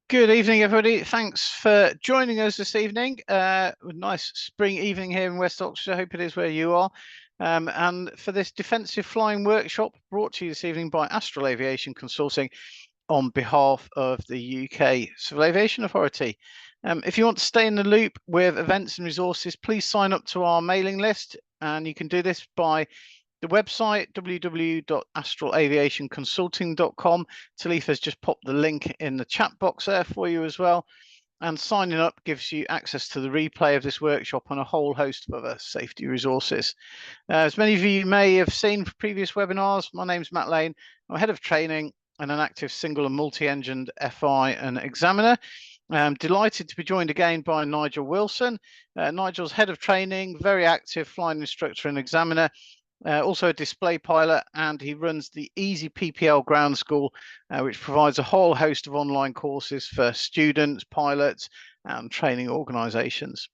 Good evening, everybody. Thanks for joining us this evening. Nice spring evening here in West Oxford. I hope it is where you are. And for this defensive flying workshop brought to you this evening by Astral Aviation Consulting on behalf of the UK Civil Aviation Authority. If you want to stay in the loop with events and resources, please sign up to our mailing list, and you can do this by the website www.astralaviationconsulting.com. Talitha's just popped the link in the chat box there for you as well. And signing up gives you access to the replay of this workshop and a whole host of other safety resources. As many of you may have seen from previous webinars, my name's Matt Lane. I'm head of training and an active single and multi-engined FI and examiner. I'm delighted to be joined again by Nigel Wilson. Nigel's head of training, very active flying instructor and examiner. Also a display pilot, and he runs the Easy PPL Ground School, which provides a whole host of online courses for students, pilots, and training organisations.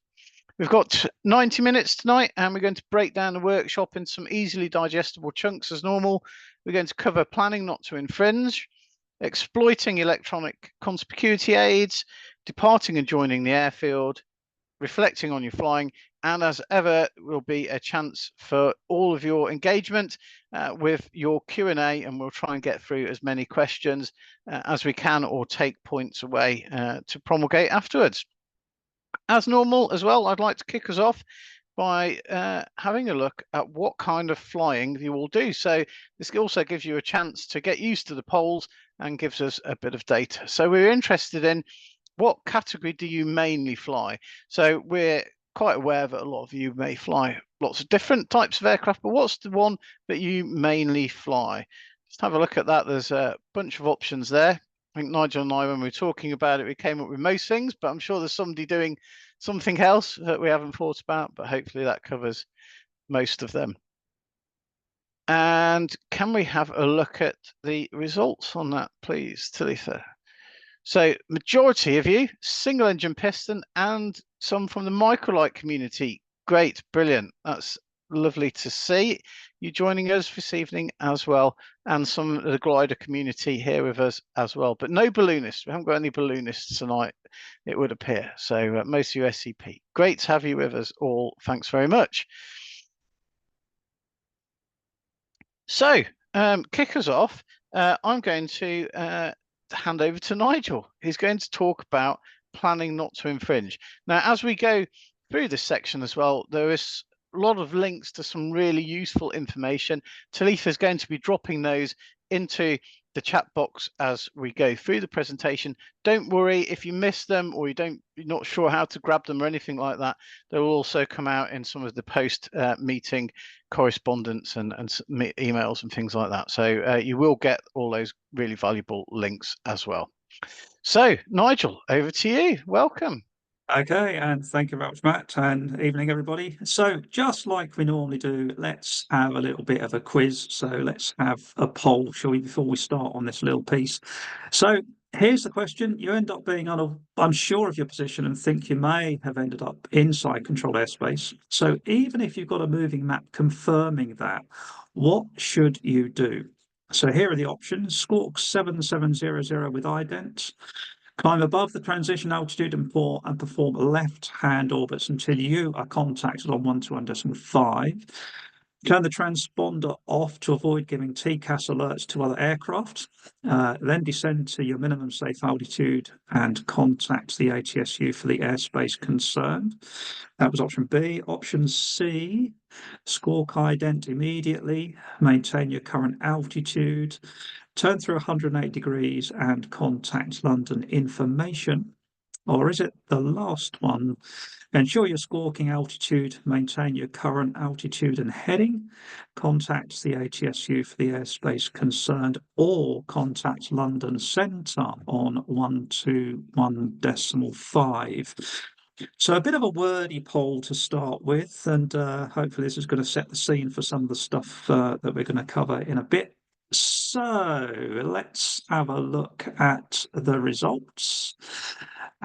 We've got 90 minutes tonight, and we're going to break down the workshop in some easily digestible chunks as normal. We're going to cover planning not to infringe, exploiting electronic conspicuity aids, departing and joining the airfield, reflecting on your flying, and as ever will be a chance for all of your engagement with your Q&A, and we'll try and get through as many questions as we can, or take points away to promulgate afterwards. As normal as well, I'd like to kick us off by having a look at what kind of flying you all do. So this also gives you a chance to get used to the polls and gives us a bit of data. So we're interested in what category do you mainly fly? So we're quite aware that a lot of you may fly lots of different types of aircraft, but what's the one that you mainly fly? Just have a look at that. There's a bunch of options there. I think Nigel and I, when we were talking about it, we came up with most things, but I'm sure there's somebody doing something else that we haven't thought about, but hopefully that covers most of them. And can we have a look at the results on that, please, Talitha? So majority of you, single engine piston, and some from the microlight community. Great, brilliant. That's lovely to see you joining us this evening as well, and some of the glider community here with us as well. But no balloonists. We haven't got any balloonists tonight, it would appear. So most of you SCP. Great to have you with us all. Thanks very much. So kick us off. I'm going to hand over to Nigel. He's going to talk about planning not to infringe. Now, as we go through this section as well, there is a lot of links to some really useful information. Talitha is going to be dropping those into the chat box as we go through the presentation. Don't worry if you miss them or you're not sure how to grab them or anything like that. They will also come out in some of the post meeting correspondence and emails and things like that. So you will get all those really valuable links as well. So Nigel, over to you. Welcome. Okay, and thank you very much, Matt, and evening, everybody. So just like we normally do, let's have a little bit of a quiz. So let's have a poll, shall we, before we start on this little piece. So here's the question. You end up being unsure of your position and think you may have ended up inside controlled airspace. So even if you've got a moving map confirming that, what should you do? So here are the options. Squawk 7700 with ident. Climb above the transition altitude and perform left-hand orbits until you are contacted on 121.5. Turn the transponder off to avoid giving TCAS alerts to other aircraft. Then descend to your minimum safe altitude and contact the ATSU for the airspace concerned. That was option B. Option C, squawk ident immediately, maintain your current altitude, turn through 108 degrees and contact London information. Or is it the last one? Ensure your squawking altitude, maintain your current altitude and heading, contact the ATSU for the airspace concerned, or contact London Centre on 121.5. So a bit of a wordy poll to start with, and hopefully this is going to set the scene for some of the stuff that we're going to cover in a bit. So let's have a look at the results.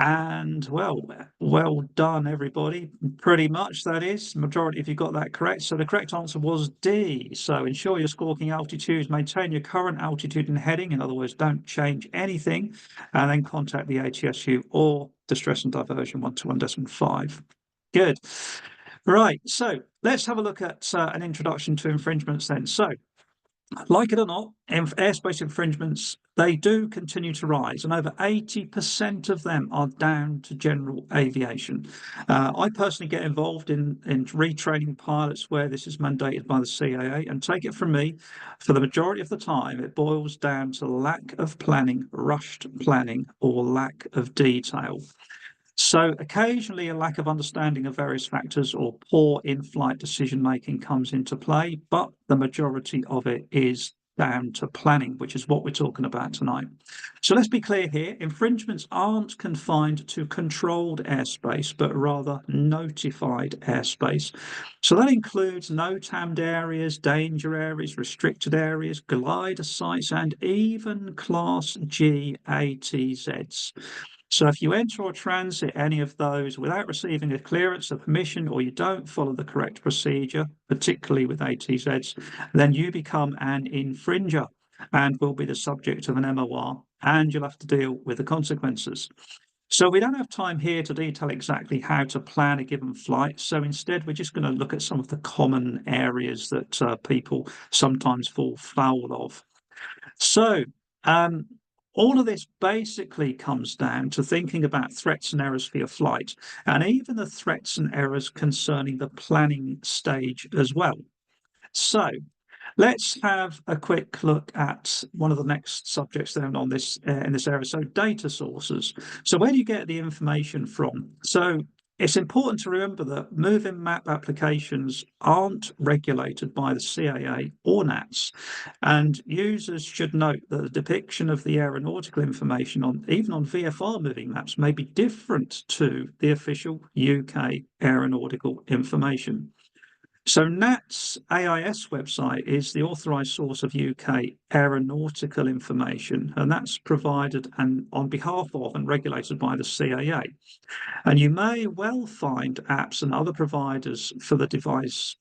And well done, everybody. Pretty much that is. Majority, if you got that correct. So the correct answer was D. So ensure your squawking altitudes, maintain your current altitude and heading. In other words, don't change anything. And then contact the ATSU or Distress and Diversion 121.5. Good. Right. So let's have a look at an introduction to infringements then. So, like it or not, airspace infringements, they do continue to rise, and over 80% of them are down to general aviation. I personally get involved in retraining pilots where this is mandated by the CAA, and take it from me, for the majority of the time, it boils down to lack of planning, rushed planning, or lack of detail. So occasionally a lack of understanding of various factors or poor in-flight decision-making comes into play, but the majority of it is down to planning, which is what we're talking about tonight. So let's be clear here, infringements aren't confined to controlled airspace, but rather notified airspace. So that includes no-tammed areas, danger areas, restricted areas, glider sites, and even Class G ATZs. So if you enter or transit any of those without receiving a clearance or permission, or you don't follow the correct procedure, particularly with ATZs, then you become an infringer and will be the subject of an MOR, and you'll have to deal with the consequences. So we don't have time here to detail exactly how to plan a given flight. So instead, we're just going to look at some of the common areas that people sometimes fall foul of. So all of this basically comes down to thinking about threats and errors for your flight, and even the threats and errors concerning the planning stage as well. So let's have a quick look at one of the next subjects then on this in this area. So data sources. So where do you get the information from? So it's important to remember that moving map applications aren't regulated by the CAA or NATS, and users should note that the depiction of the aeronautical information even on VFR moving maps may be different to the official UK aeronautical information. So NATS AIS website is the authorised source of UK aeronautical information, and that's provided and on behalf of and regulated by the CAA. And you may well find apps and other providers for the device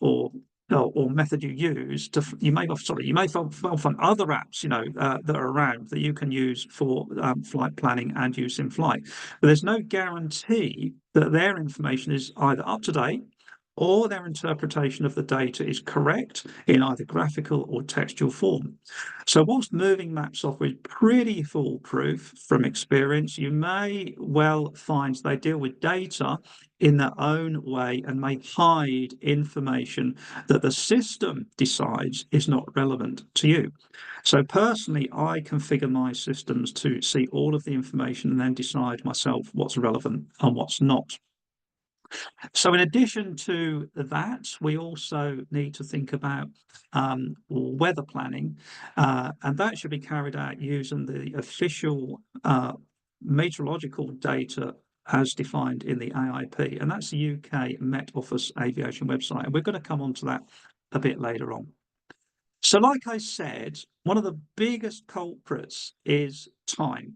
or method you use you may find other apps that are around that you can use for flight planning and use in flight, but there's no guarantee that their information is either up to date or their interpretation of the data is correct in either graphical or textual form. So whilst moving map software is pretty foolproof from experience, you may well find they deal with data in their own way and may hide information that the system decides is not relevant to you. So personally, I configure my systems to see all of the information and then decide myself what's relevant and what's not. So in addition to that, we also need to think about weather planning, and that should be carried out using the official meteorological data as defined in the AIP, and that's the UK Met Office Aviation website, and we're going to come on to that a bit later on. So like I said, one of the biggest culprits is time.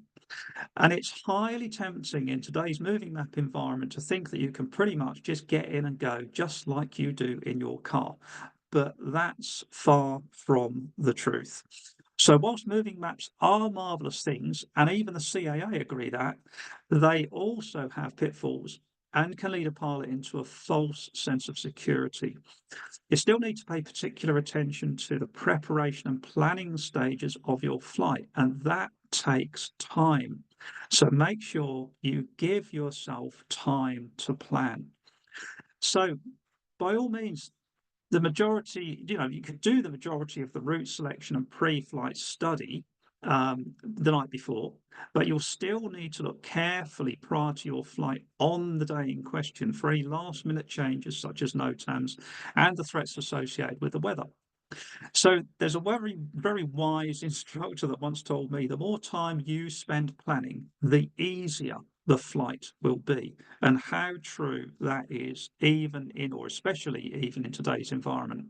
And it's highly tempting in today's moving map environment to think that you can pretty much just get in and go just like you do in your car. But that's far from the truth. So whilst moving maps are marvellous things, and even the CAA agree that, they also have pitfalls and can lead a pilot into a false sense of security. You still need to pay particular attention to the preparation and planning stages of your flight, and that takes time. So make sure you give yourself time to plan. So by all means, the majority, you could do the majority of the route selection and pre-flight study the night before, but you'll still need to look carefully prior to your flight on the day in question for any last minute changes such as NOTAMs and the threats associated with the weather. So there's a very, very wise instructor that once told me, the more time you spend planning, the easier the flight will be. And how true that is, even in, or especially even in today's environment.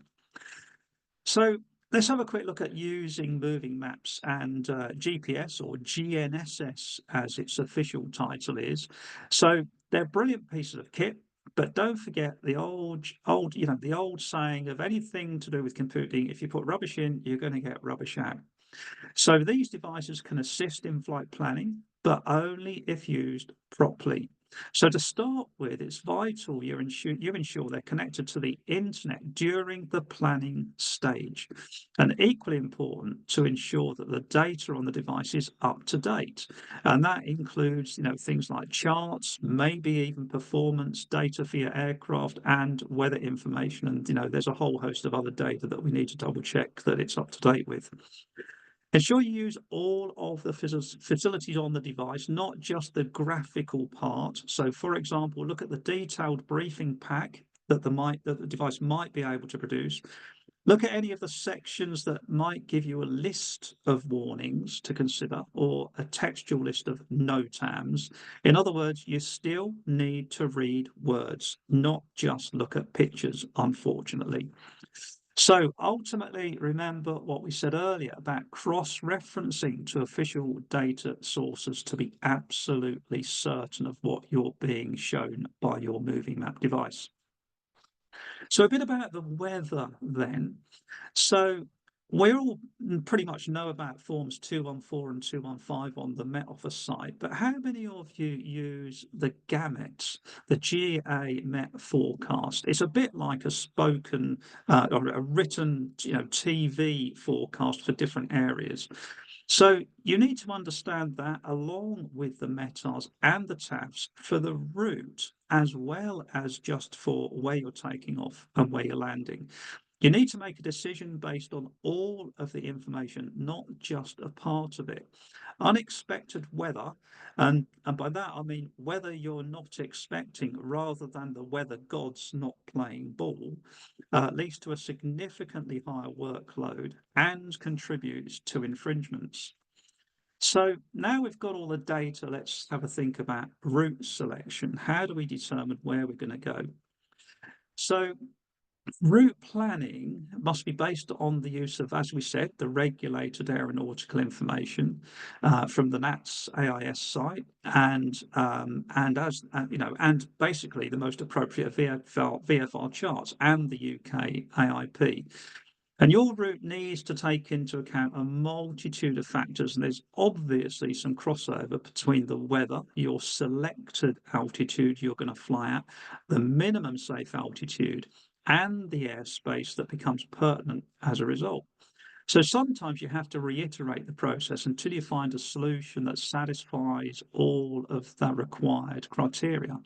So let's have a quick look at using moving maps and GPS, or GNSS as its official title is. So they're brilliant pieces of kit, but don't forget the old, the old saying of anything to do with computing: if you put rubbish in, you're going to get rubbish out. So these devices can assist in flight planning, but only if used properly. So to start with, it's vital you ensure they're connected to the internet during the planning stage, and equally important to ensure that the data on the device is up to date. And that includes, things like charts, maybe even performance data for your aircraft and weather information. And, there's a whole host of other data that we need to double check that it's up to date with. Ensure you use all of the facilities on the device, not just the graphical part. So, for example, look at the detailed briefing pack that the device might be able to produce. Look at any of the sections that might give you a list of warnings to consider, or a textual list of NOTAMs. In other words, you still need to read words, not just look at pictures, unfortunately. So ultimately, remember what we said earlier about cross-referencing to official data sources to be absolutely certain of what you're being shown by your moving map device. So a bit about the weather then. So we all pretty much know about forms 214 and 215 on the Met Office site, but how many of you use the GAMET, the GA Met forecast? It's a bit like a spoken or a written, TV forecast for different areas. So you need to understand that along with the METARs and the TAFs for the route, as well as just for where you're taking off and where you're landing. You need to make a decision based on all of the information, not just a part of it. Unexpected weather, and by that I mean weather you're not expecting rather than the weather gods not playing ball, leads to a significantly higher workload and contributes to infringements. So now we've got all the data, let's have a think about route selection. How do we determine where we're going to go? So route planning must be based on the use of, as we said, the regulated aeronautical information from the NATS AIS site, and basically the most appropriate VFR charts and the UK AIP. And your route needs to take into account a multitude of factors, and there's obviously some crossover between the weather, your selected altitude you're going to fly at, the minimum safe altitude, and the airspace that becomes pertinent as a result. So sometimes you have to reiterate the process until you find a solution that satisfies all of the required criteria.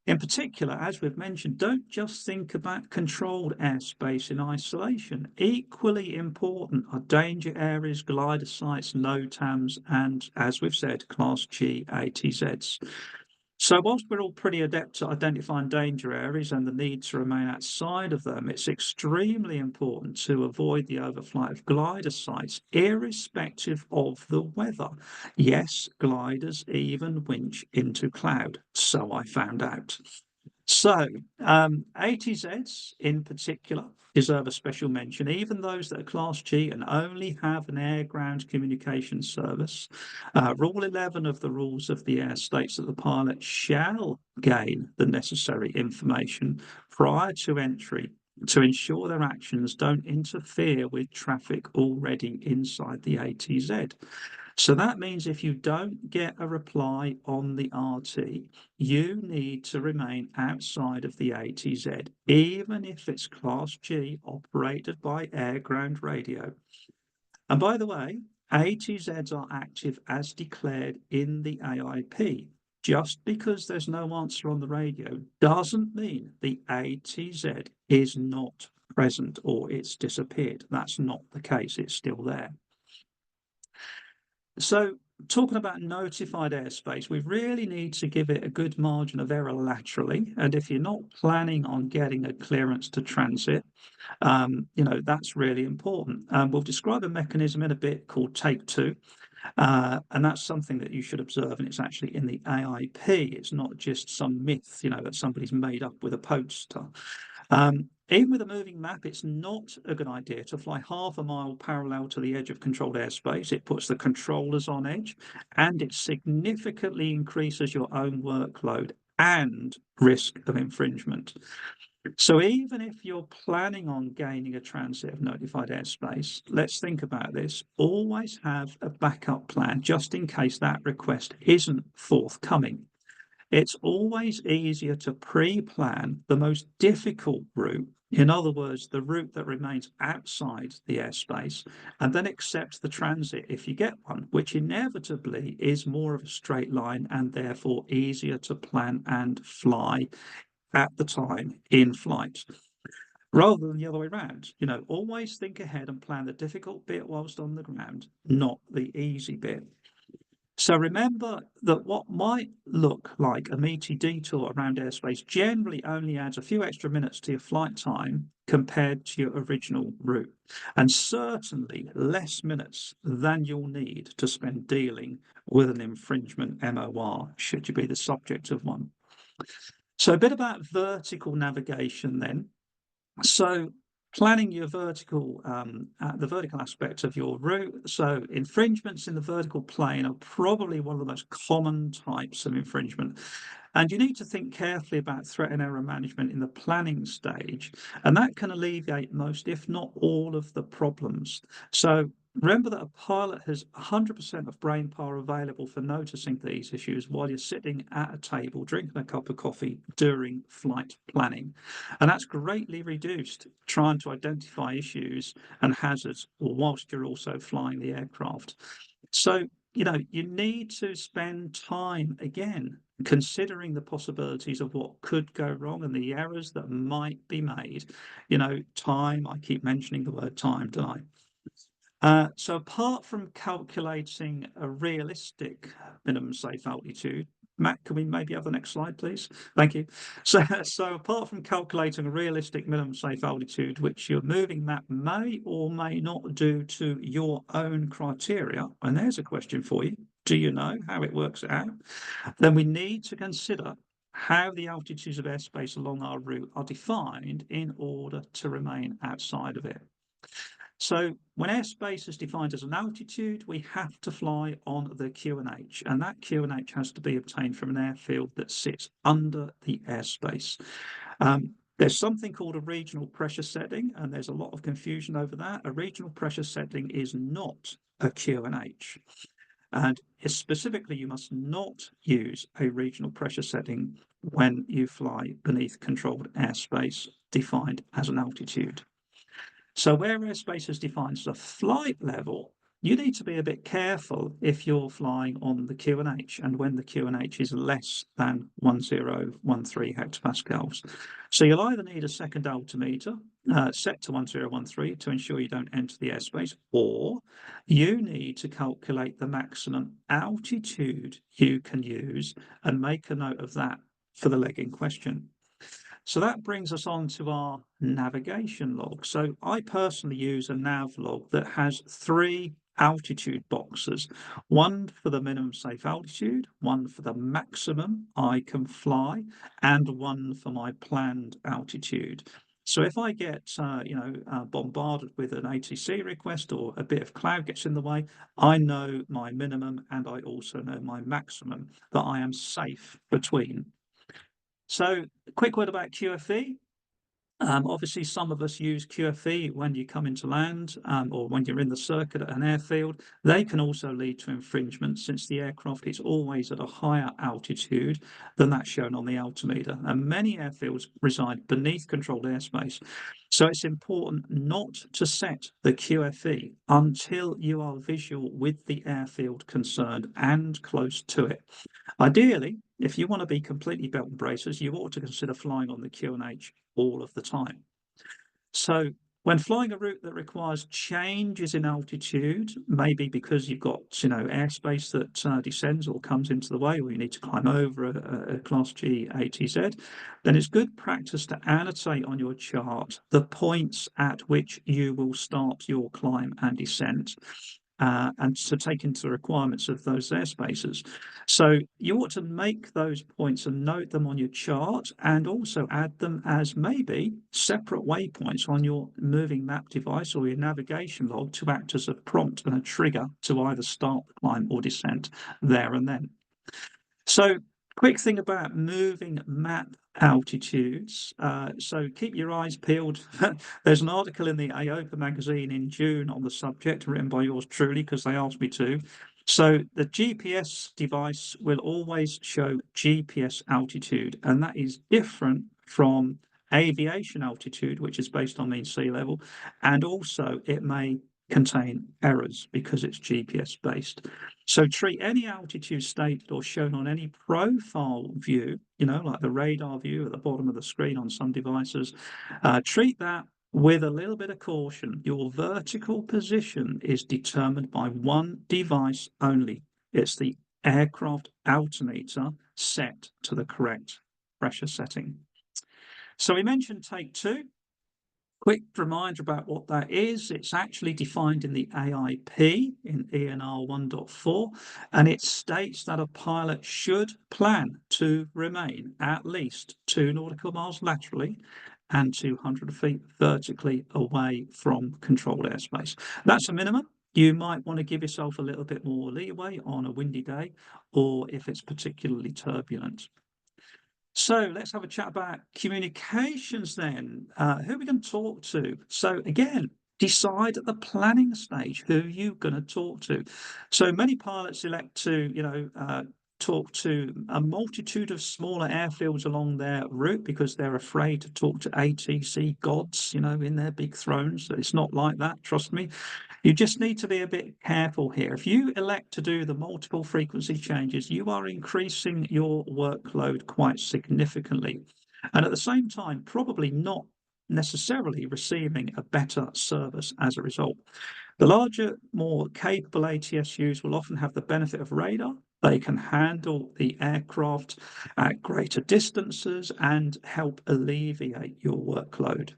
In particular, as we've mentioned, don't just think about controlled airspace in isolation. Equally important are danger areas, glider sites, NOTAMs, and, as we've said, Class G ATZs. So whilst we're all pretty adept at identifying danger areas and the need to remain outside of them, it's extremely important to avoid the overflight of glider sites, irrespective of the weather. Yes, gliders even winch into cloud, so I found out. So, ATZs in particular deserve a special mention, even those that are Class G and only have an air-ground communication service. Rule 11 of the rules of the air states that the pilot shall gain the necessary information prior to entry to ensure their actions don't interfere with traffic already inside the ATZ. So that means if you don't get a reply on the RT, you need to remain outside of the ATZ, even if it's Class G operated by air-ground radio. And by the way, ATZs are active as declared in the AIP. Just because there's no answer on the radio doesn't mean the ATZ is not present or it's disappeared. That's not the case, it's still there. So talking about notified airspace, we really need to give it a good margin of error laterally. And if you're not planning on getting a clearance to transit, that's really important. We'll describe a mechanism in a bit called take two. And that's something that you should observe, and it's actually in the AIP. It's not just some myth, that somebody's made up with a poster. even with a moving map, it's not a good idea to fly half a mile parallel to the edge of controlled airspace. It puts the controllers on edge, and it significantly increases your own workload and risk of infringement. So even if you're planning on gaining a transit of notified airspace, let's think about this. Always have a backup plan just in case that request isn't forthcoming. It's always easier to pre-plan the most difficult route, in other words, the route that remains outside the airspace, and then accept the transit if you get one, which inevitably is more of a straight line and therefore easier to plan and fly at the time in flight, rather than the other way around. Always think ahead and plan the difficult bit whilst on the ground, not the easy bit. So remember that what might look like a meaty detour around airspace generally only adds a few extra minutes to your flight time compared to your original route, and certainly less minutes than you'll need to spend dealing with an infringement MOR, should you be the subject of one. So a bit about vertical navigation then. So planning your vertical, the vertical aspect of your route. So infringements in the vertical plane are probably one of the most common types of infringement. And you need to think carefully about threat and error management in the planning stage. And that can alleviate most, if not all, of the problems. So remember that a pilot has 100% of brain power available for noticing these issues while you're sitting at a table drinking a cup of coffee during flight planning. And that's greatly reduced trying to identify issues and hazards whilst you're also flying the aircraft. So, you need to spend time, again, considering the possibilities of what could go wrong and the errors that might be made. Time, I keep mentioning the word time, don't I? So apart from calculating a realistic minimum safe altitude, Matt, can we maybe have the next slide, please? Thank you. So apart from calculating a realistic minimum safe altitude, which your moving map may or may not do to your own criteria, and there's a question for you, do you know how it works out? Then we need to consider how the altitudes of airspace along our route are defined in order to remain outside of it. So when airspace is defined as an altitude, we have to fly on the QNH, and that QNH has to be obtained from an airfield that sits under the airspace. There's something called a regional pressure setting, and there's a lot of confusion over that. A regional pressure setting is not a QNH. And specifically, you must not use a regional pressure setting when you fly beneath controlled airspace defined as an altitude. So where airspace is defined as a flight level, you need to be a bit careful if you're flying on the QNH and when the QNH is less than 1013 hectopascals. So you'll either need a second altimeter set to 1013 to ensure you don't enter the airspace, or you need to calculate the maximum altitude you can use and make a note of that for the leg in question. So that brings us on to our navigation log. So I personally use a nav log that has 3 altitude boxes, one for the minimum safe altitude, one for the maximum I can fly, and one for my planned altitude. So if I get, bombarded with an ATC request or a bit of cloud gets in the way, I know my minimum and I also know my maximum that I am safe between. So a quick word about QFE. Obviously, some of us use QFE when you come into land or when you're in the circuit at an airfield. They can also lead to infringement since the aircraft is always at a higher altitude than that shown on the altimeter. And many airfields reside beneath controlled airspace. So it's important not to set the QFE until you are visual with the airfield concerned and close to it. Ideally, if you want to be completely belt and braces, you ought to consider flying on the QNH all of the time. So when flying a route that requires changes in altitude, maybe because you've got airspace that descends or comes into the way, or you need to climb over a Class G ATZ, then it's good practice to annotate on your chart the points at which you will start your climb and descent. and to take into the requirements of those airspaces. So you ought to make those points and note them on your chart, and also add them as maybe separate waypoints on your moving map device or your navigation log to act as a prompt and a trigger to either start the climb or descent there and then. So quick thing about moving map altitudes. So keep your eyes peeled. There's an article in the AOPA magazine in June on the subject, written by yours truly, because they asked me to. So the GPS device will always show GPS altitude, and that is different from aviation altitude, which is based on mean sea level, and also it may contain errors because it's GPS based. So treat any altitude stated or shown on any profile view, like the radar view at the bottom of the screen on some devices, treat that with a little bit of caution. Your vertical position is determined by one device only. It's the aircraft altimeter set to the correct pressure setting. So we mentioned take two. Quick reminder about what that is. It's actually defined in the AIP in ENR 1.4, and it states that a pilot should plan to remain at least 2 nautical miles laterally and 200 feet vertically away from controlled airspace. That's a minimum. You might want to give yourself a little bit more leeway on a windy day or if it's particularly turbulent. So let's have a chat about communications then. Who are we going to talk to? So again, decide at the planning stage who you're going to talk to. So many pilots elect to, talk to a multitude of smaller airfields along their route because they're afraid to talk to ATC gods, in their big thrones. It's not like that, trust me. You just need to be a bit careful here. If you elect to do the multiple frequency changes, you are increasing your workload quite significantly. And at the same time, probably not necessarily receiving a better service as a result. The larger, more capable ATSUs will often have the benefit of radar. They can handle the aircraft at greater distances and help alleviate your workload.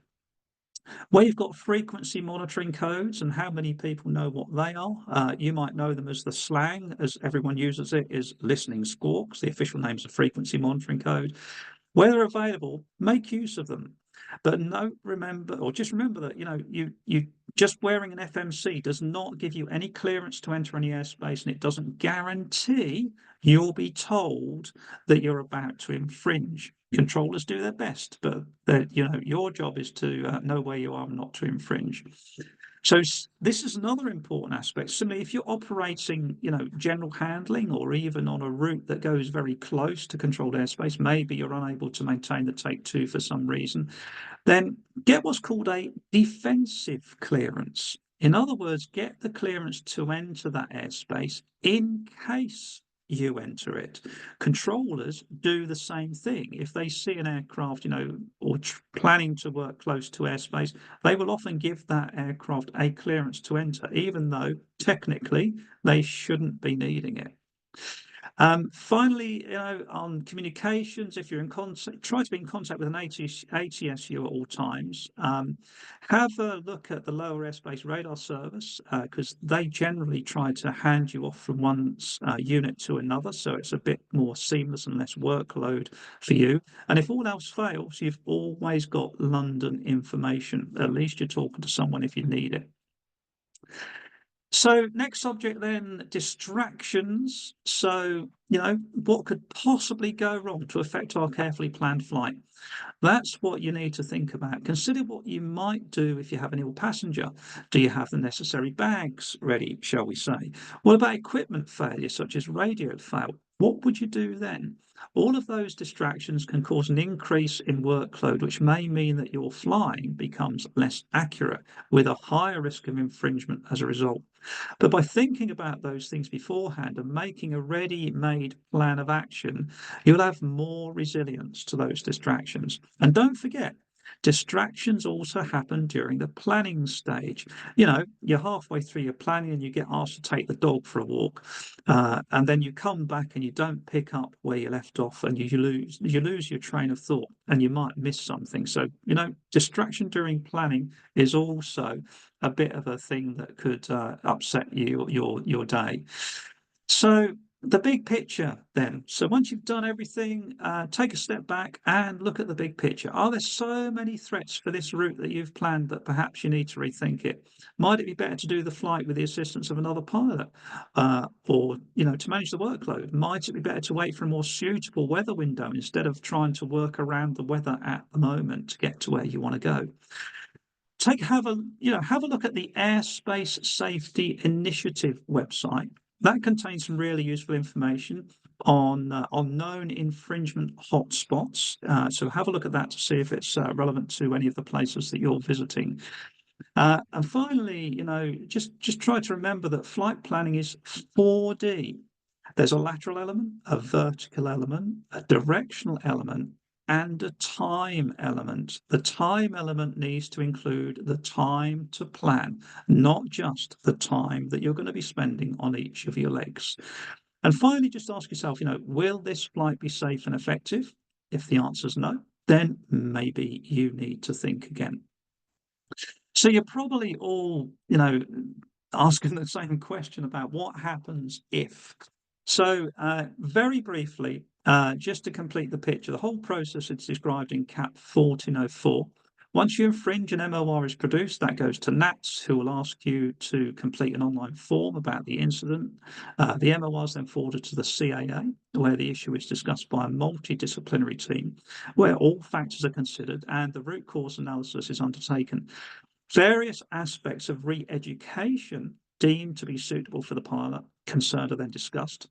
Where you've got frequency monitoring codes, and how many people know what they are, you might know them as the slang, as everyone uses it, is listening squawks. The official name's a frequency monitoring code. Where they're available, make use of them. But remember that you just wearing an FMC does not give you any clearance to enter any airspace, and it doesn't guarantee you'll be told that you're about to infringe. Controllers do their best, but your job is to know where you are and not to infringe. So this is another important aspect. Similarly, if you're operating, general handling, or even on a route that goes very close to controlled airspace, maybe you're unable to maintain the take two for some reason, then get what's called a defensive clearance. In other words, get the clearance to enter that airspace in case you enter it. Controllers do the same thing. If they see an aircraft, or planning to work close to airspace, they will often give that aircraft a clearance to enter, even though technically they shouldn't be needing it. Finally, on communications, if you're in contact, try to be in contact with an ATSU at all times. Have a look at the lower airspace radar service, because they generally try to hand you off from one unit to another, so it's a bit more seamless and less workload for you. And if all else fails, you've always got London information. At least you're talking to someone if you need it. So next subject then, distractions. So, what could possibly go wrong to affect our carefully planned flight? That's what you need to think about. Consider what you might do if you have an ill passenger. Do you have the necessary bags ready, shall we say? What about equipment failure, such as radio fail? What would you do then? All of those distractions can cause an increase in workload, which may mean that your flying becomes less accurate, with a higher risk of infringement as a result. But by thinking about those things beforehand and making a ready-made plan of action, you'll have more resilience to those distractions. And don't forget, distractions also happen during the planning stage. You're halfway through your planning and you get asked to take the dog for a walk, and then you come back and you don't pick up where you left off, and you lose your train of thought, and you might miss something. So distraction during planning is also a bit of a thing that could upset your day. So the big picture then. So once you've done everything, take a step back and look at the big picture. Are there so many threats for this route that you've planned that perhaps you need to rethink it? Might it be better to do the flight with the assistance of another pilot, or to manage the workload? Might it be better to wait for a more suitable weather window instead of trying to work around the weather at the moment to get to where you want to go? Have a look at the Airspace Safety Initiative website. That contains some really useful information on known infringement hotspots. So have a look at that to see if it's relevant to any of the places that you're visiting. And finally, just try to remember that flight planning is 4D. There's a lateral element, a vertical element, a directional element, and a time element. The time element needs to include the time to plan, not just the time that you're going to be spending on each of your legs. And finally, just ask yourself, will this flight be safe and effective? If the answer is no, then maybe you need to think again. So you're probably all, asking the same question about what happens if. So very briefly, just to complete the picture, the whole process is described in CAP 1404. Once you infringe, an MOR is produced. That goes to NATS, who will ask you to complete an online form about the incident. The MOR is then forwarded to the CAA, where the issue is discussed by a multidisciplinary team, where all factors are considered and the root cause analysis is undertaken. Various aspects of re-education deemed to be suitable for the pilot concerned are then discussed,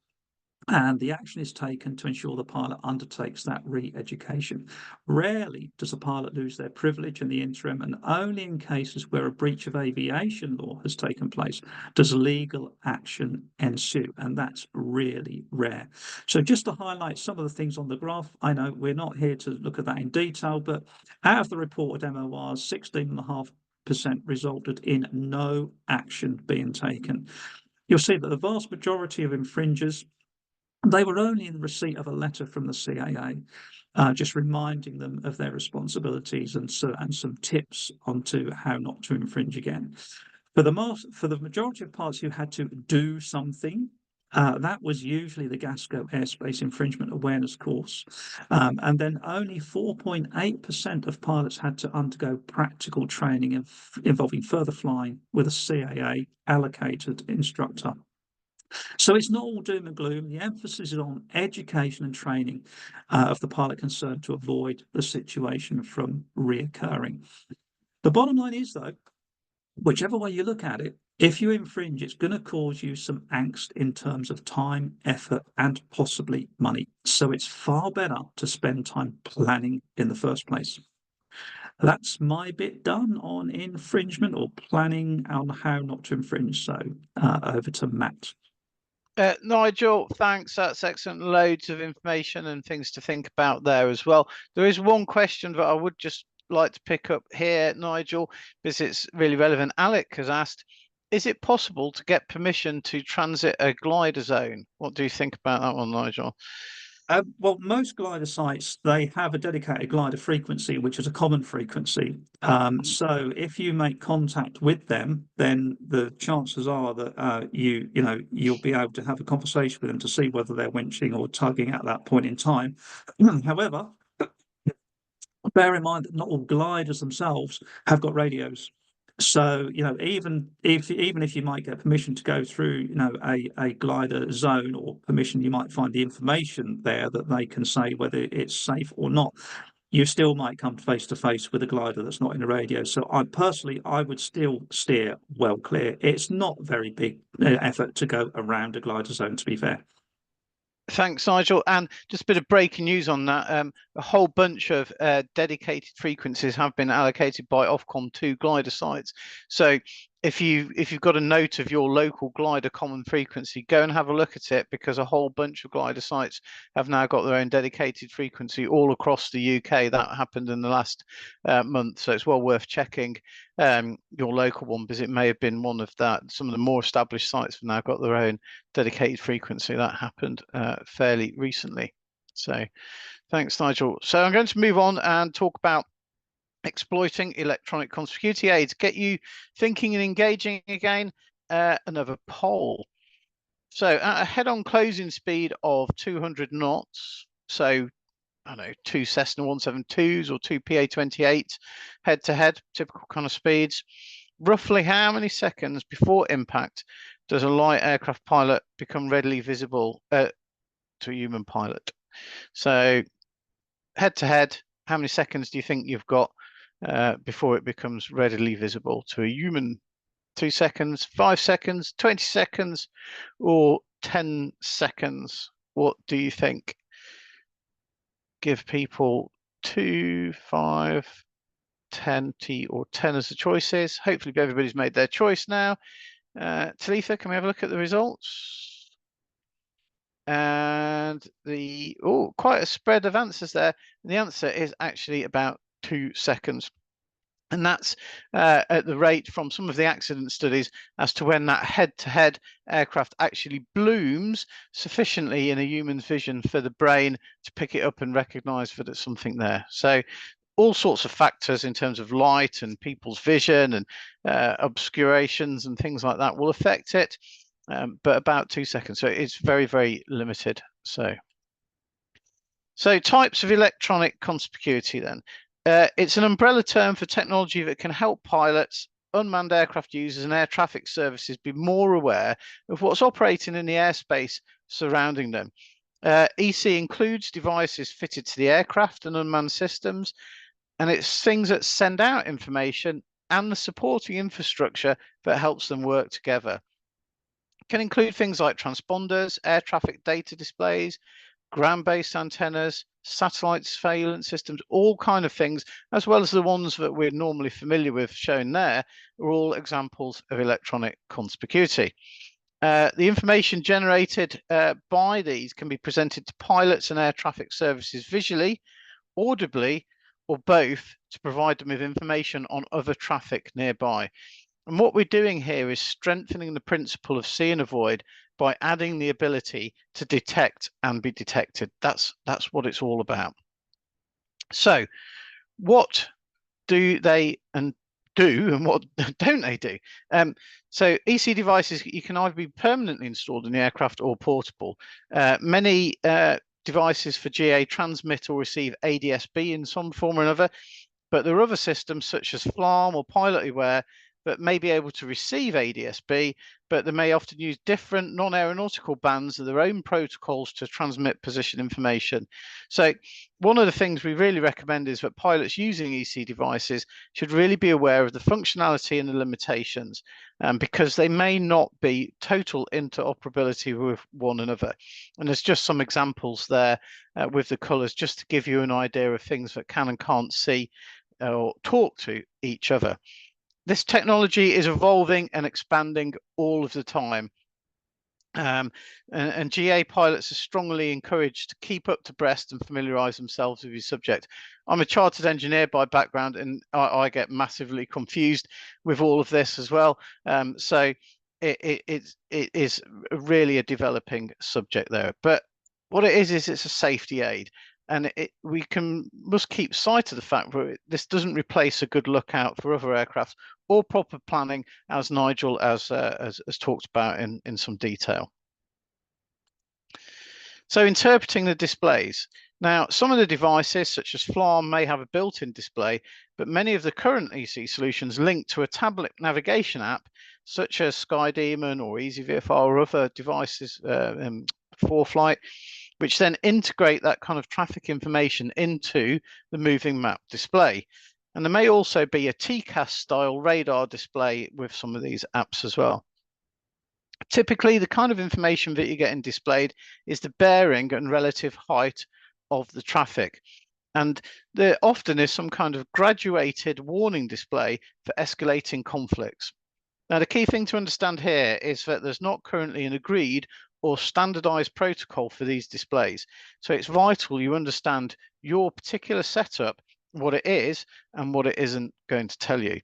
and the action is taken to ensure the pilot undertakes that re-education. Rarely does a pilot lose their privilege in the interim, and only in cases where a breach of aviation law has taken place does legal action ensue, and that's really rare. So just to highlight some of the things on the graph, I know we're not here to look at that in detail, but out of the reported MORs, 16.5% resulted in no action being taken. You'll see that the vast majority of infringers, they were only in receipt of a letter from the CAA, just reminding them of their responsibilities and some tips onto how not to infringe again. For the majority of pilots who had to do something, that was usually the GASCO airspace infringement awareness course. And then only 4.8% of pilots had to undergo practical training involving further flying with a CAA allocated instructor. So it's not all doom and gloom. The emphasis is on education and training of the pilot concerned to avoid the situation from reoccurring. The bottom line is, though, whichever way you look at it, if you infringe, it's going to cause you some angst in terms of time, effort, and possibly money. So it's far better to spend time planning in the first place. That's my bit done on infringement or planning on how not to infringe. So over to Matt. Nigel, thanks. That's excellent. Loads of information and things to think about there as well. There is one question that I would just like to pick up here, Nigel, because it's really relevant. Alec has asked, is it possible to get permission to transit a glider zone? What do you think about that one, Nigel? Well, most glider sites, they have a dedicated glider frequency, which is a common frequency. So if you make contact with them, then the chances are that you'll be able to have a conversation with them to see whether they're winching or tugging at that point in time. However, bear in mind that not all gliders themselves have got radios. So, even if you might get permission to go through, a glider zone or permission, you might find the information there that they can say whether it's safe or not. You still might come face to face with a glider that's not in a radio. So I would still steer well clear. It's not very big effort to go around a glider zone, to be fair. Thanks, Nigel. And just a bit of breaking news on that. A whole bunch of dedicated frequencies have been allocated by Ofcom to glider sites. So if you've got a note of your local glider common frequency, go and have a look at it, because a whole bunch of glider sites have now got their own dedicated frequency all across the UK. That happened in the last month. So it's well worth checking your local one, because it may have been one of that. Some of the more established sites have now got their own dedicated frequency. That happened fairly recently. So thanks, Nigel. So I'm going to move on and talk about Exploiting electronic conspicuity aids. Get you thinking and engaging again. Another poll. So at a head-on closing speed of 200 knots, so I don't know, 2 Cessna 172s or 2 PA-28 head-to-head, typical kind of speeds. Roughly how many seconds before impact does a light aircraft pilot become readily visible to a human pilot? So head-to-head, how many seconds do you think you've got before it becomes readily visible to a human? 2 seconds, 5 seconds, 20 seconds, or 10 seconds? What do you think? Give people 2, 5, 10, or 10 as the choices. Hopefully everybody's made their choice now. Talitha, can we have a look at the results? And quite a spread of answers there. And the answer is actually about 2 seconds. And that's at the rate from some of the accident studies as to when that head-to-head aircraft actually blooms sufficiently in a human's vision for the brain to pick it up and recognize that it's something there. So all sorts of factors in terms of light and people's vision and obscurations and things like that will affect it, but about 2 seconds. So it's very, very limited. So types of electronic conspicuity then. It's an umbrella term for technology that can help pilots, unmanned aircraft users and air traffic services be more aware of what's operating in the airspace surrounding them. EC includes devices fitted to the aircraft and unmanned systems, and it's things that send out information and the supporting infrastructure that helps them work together. It can include things like transponders, air traffic data displays, ground-based antennas, satellite surveillance systems, all kind of things, as well as the ones that we're normally familiar with shown there, are all examples of electronic conspicuity. The information generated by these can be presented to pilots and air traffic services visually, audibly, or both to provide them with information on other traffic nearby. And what we're doing here is strengthening the principle of see and avoid by adding the ability to detect and be detected. That's what it's all about. So what do they do and what don't they do? So EC devices, you can either be permanently installed in the aircraft or portable. Many devices for GA transmit or receive ADS-B in some form or another, but there are other systems such as FLARM or Pilot Aware that may be able to receive ADS-B, but they may often use different non-aeronautical bands of their own protocols to transmit position information. So one of the things we really recommend is that pilots using EC devices should really be aware of the functionality and the limitations, because they may not be total interoperability with one another. And there's just some examples there with the colors, just to give you an idea of things that can and can't see or talk to each other. This technology is evolving and expanding all of the time. And GA pilots are strongly encouraged to keep up to breast and familiarize themselves with the subject. I'm a chartered engineer by background, and I get massively confused with all of this as well. So it is really a developing subject there. But what it is it's a safety aid. And we must keep sight of the fact that this doesn't replace a good lookout for other aircraft or proper planning, as Nigel has talked about in some detail. So interpreting the displays. Now, some of the devices, such as FLARM, may have a built-in display, but many of the current EC solutions link to a tablet navigation app, such as SkyDemon or EasyVFR or other devices for flight, which then integrate that kind of traffic information into the moving map display. And there may also be a TCAS style radar display with some of these apps as well. Typically, the kind of information that you're getting displayed is the bearing and relative height of the traffic. And there often is some kind of graduated warning display for escalating conflicts. Now, the key thing to understand here is that there's not currently an agreed or standardized protocol for these displays. So it's vital you understand your particular setup, what it is and what it isn't going to tell you.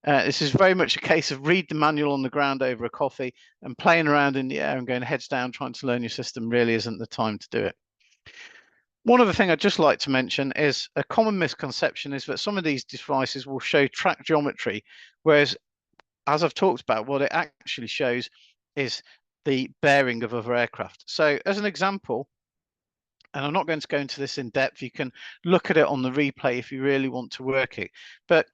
This is very much a case of read the manual on the ground over a coffee, and playing around in the air and going heads down trying to learn your system really isn't the time to do it. One other thing I'd just like to mention is a common misconception is that some of these devices will show track geometry, whereas, as I've talked about, what it actually shows is the bearing of other aircraft. So as an example, and I'm not going to go into this in depth, you can look at it on the replay if you really want to work it. But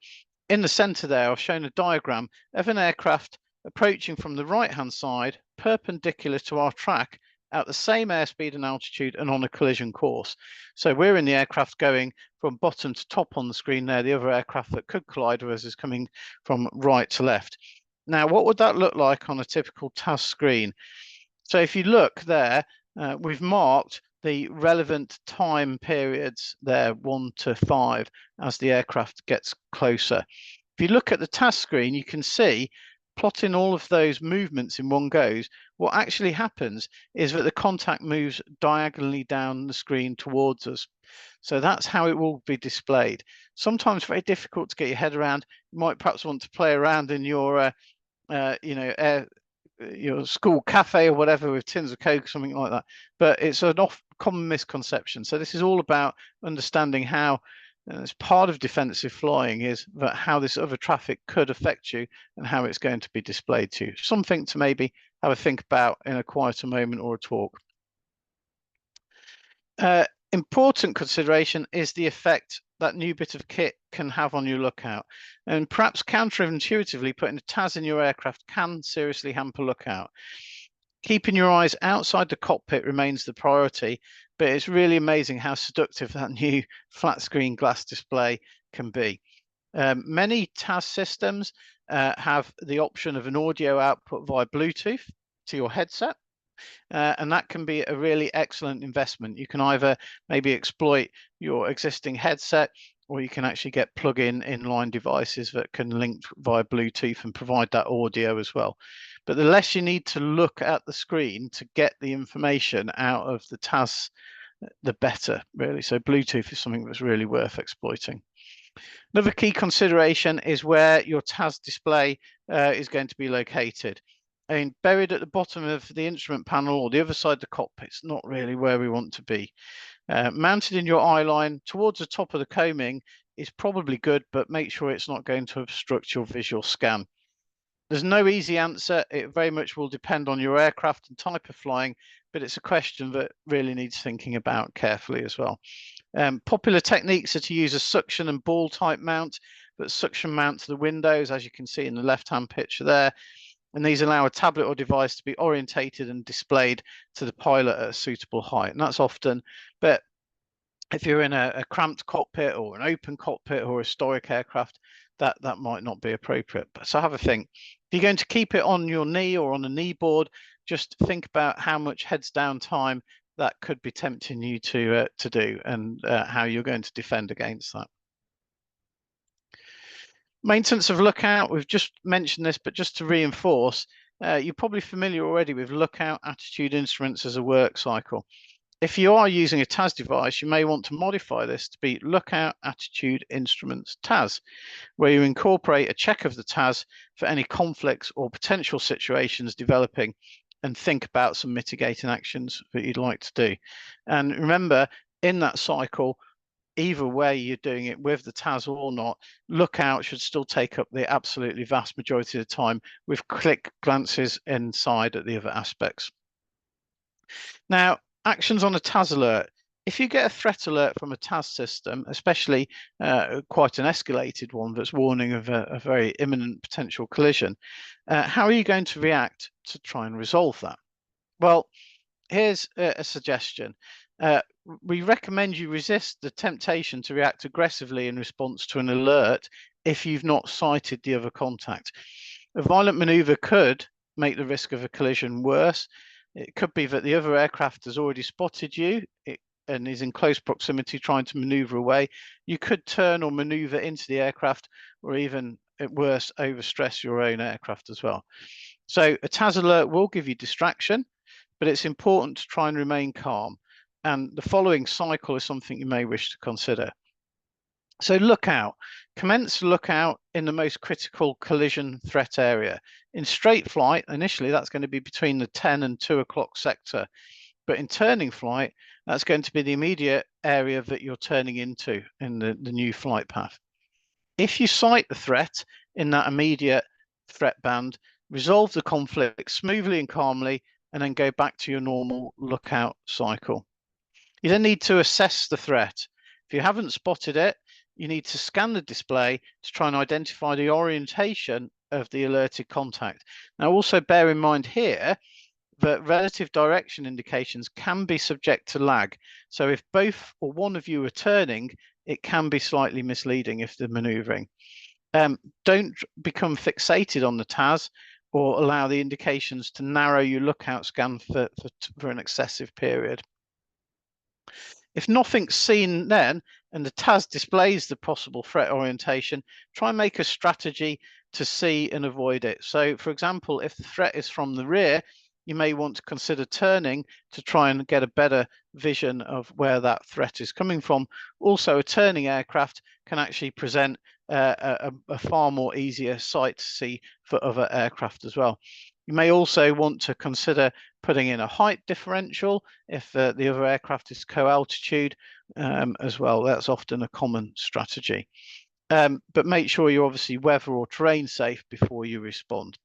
in the center there, I've shown a diagram of an aircraft approaching from the right-hand side, perpendicular to our track, at the same airspeed and altitude and on a collision course. So we're in the aircraft going from bottom to top on the screen there. The other aircraft that could collide with us is coming from right to left. Now, what would that look like on a typical TAS screen? So if you look there, we've marked the relevant time periods there, 1 to 5, as the aircraft gets closer. If you look at the task screen, you can see, plotting all of those movements in one goes, what actually happens is that the contact moves diagonally down the screen towards us. So that's how it will be displayed. Sometimes very difficult to get your head around. You might perhaps want to play around in your your school cafe or whatever with tins of Coke, something like that. But it's an common misconception. So this is all about understanding how, as part of defensive flying, is that how this other traffic could affect you and how it's going to be displayed to you. Something to maybe have a think about in a quieter moment or a talk. Important consideration is the effect that new bit of kit can have on your lookout. And perhaps counterintuitively, putting a TAS in your aircraft can seriously hamper lookout. Keeping your eyes outside the cockpit remains the priority, but it's really amazing how seductive that new flat screen glass display can be. Many TAS systems have the option of an audio output via Bluetooth to your headset. And that can be a really excellent investment. You can either maybe exploit your existing headset, or you can actually get plug-in inline devices that can link via Bluetooth and provide that audio as well. But the less you need to look at the screen to get the information out of the TAS, the better, really. So Bluetooth is something that's really worth exploiting. Another key consideration is where your TAS display is going to be located. And buried at the bottom of the instrument panel or the other side of the cockpit is not really where we want to be. Mounted in your eye line towards the top of the coaming is probably good, but make sure it's not going to obstruct your visual scan. There's no easy answer. It very much will depend on your aircraft and type of flying, but it's a question that really needs thinking about carefully as well. Popular techniques are to use a suction and ball type mount, but suction mount to the windows, as you can see in the left-hand picture there. And these allow a tablet or device to be orientated and displayed to the pilot at a suitable height. And that's often, but if you're in a cramped cockpit or an open cockpit or a historic aircraft, that might not be appropriate. So have a think. If you're going to keep it on your knee or on a knee board, just think about how much heads down time that could be tempting you to do, and how you're going to defend against that. Maintenance of lookout, we've just mentioned this, but just to reinforce, you're probably familiar already with lookout attitude instruments as a work cycle. If you are using a TAS device, you may want to modify this to be lookout attitude instruments TAS, where you incorporate a check of the TAS for any conflicts or potential situations developing, and think about some mitigating actions that you'd like to do. And remember, in that cycle, either way you're doing it with the TAS or not, lookout should still take up the absolutely vast majority of the time, with quick glances inside at the other aspects. Now, actions on a TAS alert. If you get a threat alert from a TAS system, especially quite an escalated one that's warning of a very imminent potential collision, how are you going to react to try and resolve that? Well, here's a suggestion. We recommend you resist the temptation to react aggressively in response to an alert if you've not sighted the other contact. A violent maneuver could make the risk of a collision worse. It could be that the other aircraft has already spotted you and is in close proximity trying to maneuver away. You could turn or maneuver into the aircraft, or even at worst, overstress your own aircraft as well. So a TAS alert will give you distraction, but it's important to try and remain calm. And the following cycle is something you may wish to consider. So lookout. Commence lookout in the most critical collision threat area. In straight flight, initially that's going to be between the 10 and 2 o'clock sector. But in turning flight, that's going to be the immediate area that you're turning into in the new flight path. If you sight the threat in that immediate threat band, resolve the conflict smoothly and calmly, and then go back to your normal lookout cycle. You then need to assess the threat. If you haven't spotted it, you need to scan the display to try and identify the orientation of the alerted contact. Now, also bear in mind here that relative direction indications can be subject to lag. So if both or one of you are turning, it can be slightly misleading if they're maneuvering. Don't become fixated on the TAS or allow the indications to narrow your lookout scan for an excessive period. If nothing's seen then, and the TAS displays the possible threat orientation, try and make a strategy to see and avoid it. So, for example, if the threat is from the rear, you may want to consider turning to try and get a better vision of where that threat is coming from. Also, a turning aircraft can actually present a far more easier sight to see for other aircraft as well. You may also want to consider putting in a height differential if the other aircraft is co-altitude as well. That's often a common strategy. But make sure you're obviously weather or terrain safe before you respond.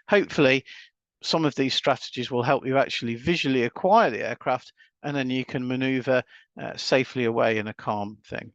Hopefully, some of these strategies will help you actually visually acquire the aircraft, and then you can maneuver safely away in a calm thing.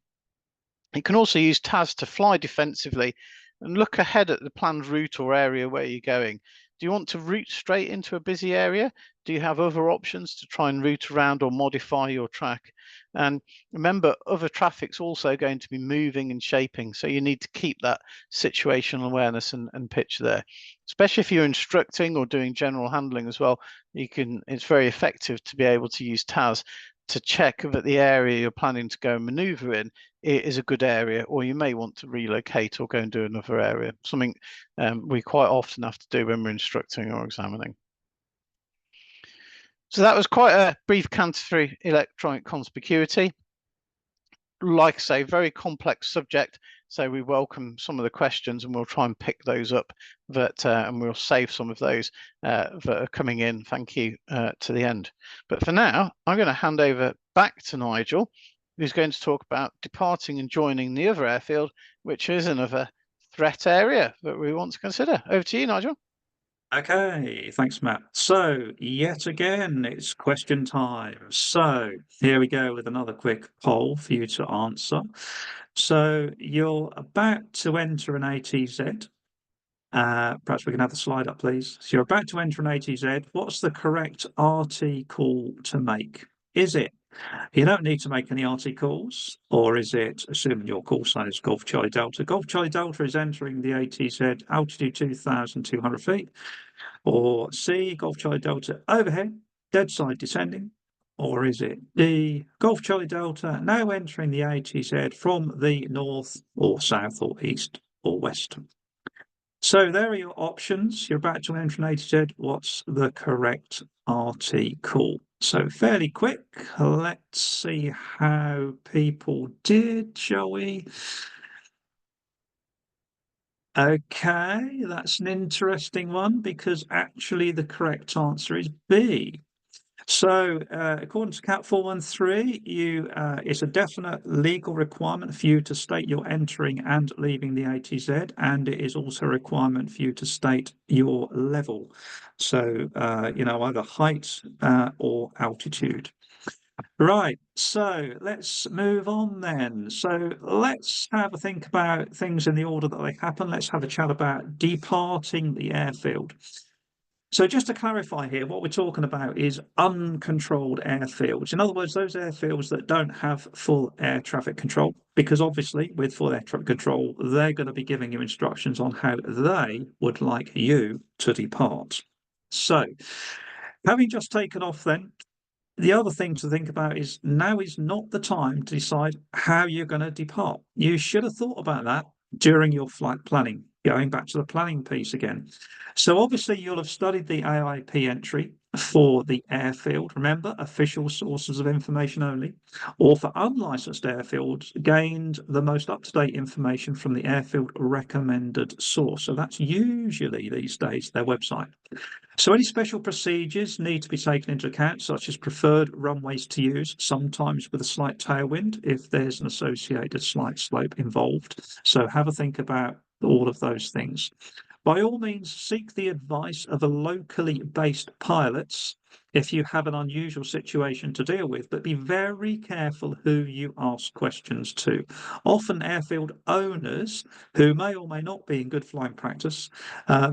You can also use TAS to fly defensively and look ahead at the planned route or area where you're going. Do you want to route straight into a busy area? Do you have other options to try and route around or modify your track? And remember, other traffic's also going to be moving and shaping, so you need to keep that situational awareness and pitch there. Especially if you're instructing or doing general handling as well, it's very effective to be able to use TAS to check that the area you're planning to go and maneuver in is a good area, or you may want to relocate or go and do another area, something we quite often have to do when we're instructing or examining. So that was quite a brief canter through electronic conspicuity. Like I say, very complex subject, so we welcome some of the questions and we'll try and pick those up and we'll save some of those that are coming in, thank you, to the end. But for now, I'm going to hand over back to Nigel, who's going to talk about departing and joining the other airfield, which is another threat area that we want to consider. Over to you, Nigel. Okay, thanks, Matt. So, yet again, it's question time. So, here we go with another quick poll for you to answer. So, you're about to enter an ATZ. Perhaps we can have the slide up, please. So, you're about to enter an ATZ. What's the correct RT call to make? Is it you don't need to make any RT calls, or is it, assuming your call sign is Golf Charlie Delta? Golf Charlie Delta is entering the ATZ, altitude 2,200 feet. Or C, Golf Charlie Delta overhead, dead side descending. Or is it D, Golf Charlie Delta now entering the ATZ from the north or south or east or west? So there are your options. You're about to enter an ATZ. What's the correct RT call? So fairly quick. Let's see how people did, shall we? Okay, that's an interesting one because actually the correct answer is B. So, according to Cat 413, it's a definite legal requirement for you to state you're entering and leaving the ATZ, and it is also a requirement for you to state your level. So, either height or altitude. Right, so let's move on then. So let's have a think about things in the order that they happen. Let's have a chat about departing the airfield. So just to clarify here, what we're talking about is uncontrolled airfields. In other words, those airfields that don't have full air traffic control, because obviously with full air traffic control, they're going to be giving you instructions on how they would like you to depart. So having just taken off then, the other thing to think about is now is not the time to decide how you're going to depart. You should have thought about that during your flight planning, going back to the planning piece again. So obviously you'll have studied the AIP entry for the airfield, remember, official sources of information only, or for unlicensed airfields, gained the most up-to-date information from the airfield recommended source. So that's usually these days their website. So any special procedures need to be taken into account, such as preferred runways to use, sometimes with a slight tailwind if there's an associated slight slope involved. So have a think about all of those things. By all means, seek the advice of a locally based pilots if you have an unusual situation to deal with, but be very careful who you ask questions to. Often airfield owners, who may or may not be in good flying practice,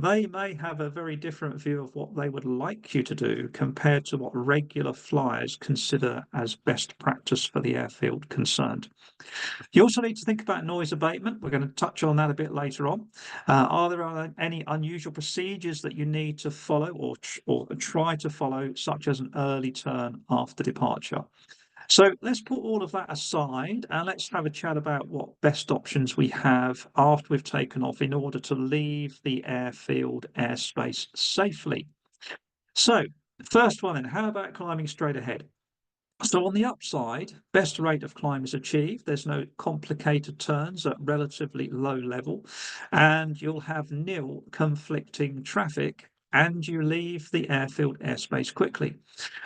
they may have a very different view of what they would like you to do compared to what regular flyers consider as best practice for the airfield concerned. You also need to think about noise abatement. We're going to touch on that a bit later on. Are there any unusual procedures that you need to follow or try to follow, such as an early turn after departure? So let's put all of that aside and let's have a chat about what best options we have after we've taken off in order to leave the airfield airspace safely. So first one then, how about climbing straight ahead? So on the upside, best rate of climb is achieved. There's no complicated turns at relatively low level, and you'll have nil conflicting traffic, and you leave the airfield airspace quickly.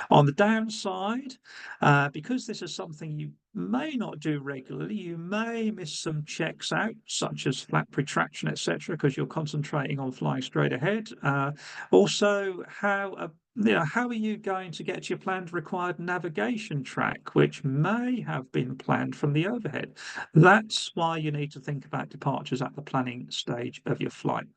On the downside, because this is something you may not do regularly, you may miss some checks out, such as flap retraction, etc., because you're concentrating on flying straight ahead. Also, how are you going to get your planned required navigation track, which may have been planned from the overhead? That's why you need to think about departures at the planning stage of your flight.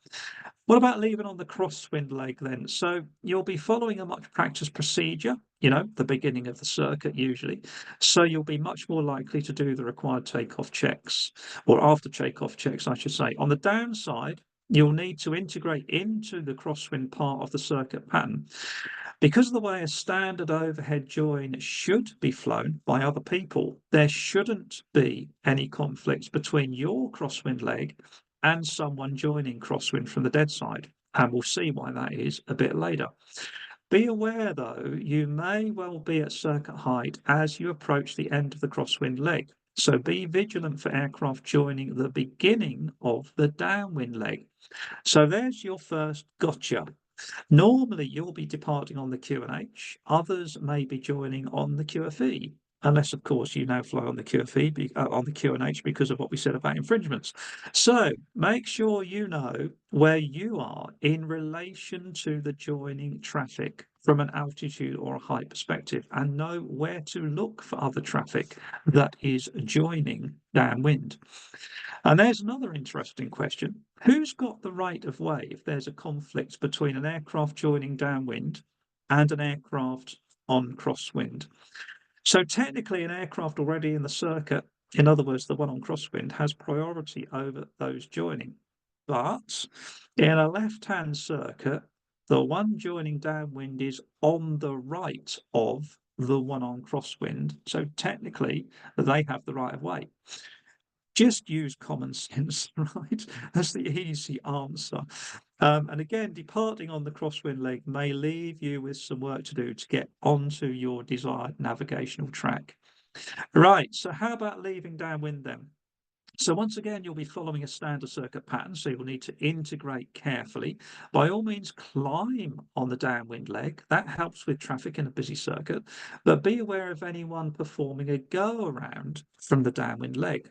What about leaving on the crosswind leg then? So you'll be following a much practiced procedure, the beginning of the circuit usually. So you'll be much more likely to do the required takeoff checks, or after takeoff checks, I should say. On the downside, you'll need to integrate into the crosswind part of the circuit pattern. Because of the way a standard overhead join should be flown by other people, there shouldn't be any conflicts between your crosswind leg and someone joining crosswind from the dead side. And we'll see why that is a bit later. Be aware, though, you may well be at circuit height as you approach the end of the crosswind leg. So be vigilant for aircraft joining the beginning of the downwind leg. So there's your first gotcha. Normally, you'll be departing on the QNH. Others may be joining on the QFE, unless, of course, you now fly on the QFE, on the QNH because of what we said about infringements. So make sure you know where you are in relation to the joining traffic from an altitude or a height perspective, and know where to look for other traffic that is joining downwind. And there's another interesting question. Who's got the right of way if there's a conflict between an aircraft joining downwind and an aircraft on crosswind? So technically, an aircraft already in the circuit, in other words, the one on crosswind, has priority over those joining. But in a left-hand circuit, the one joining downwind is on the right of the one on crosswind. So technically, they have the right of way. Just use common sense, right? That's the easy answer. And again, departing on the crosswind leg may leave you with some work to do to get onto your desired navigational track. Right, so how about leaving downwind then? So once again, you'll be following a standard circuit pattern, so you'll need to integrate carefully. By all means, climb on the downwind leg. That helps with traffic in a busy circuit, but be aware of anyone performing a go-around from the downwind leg.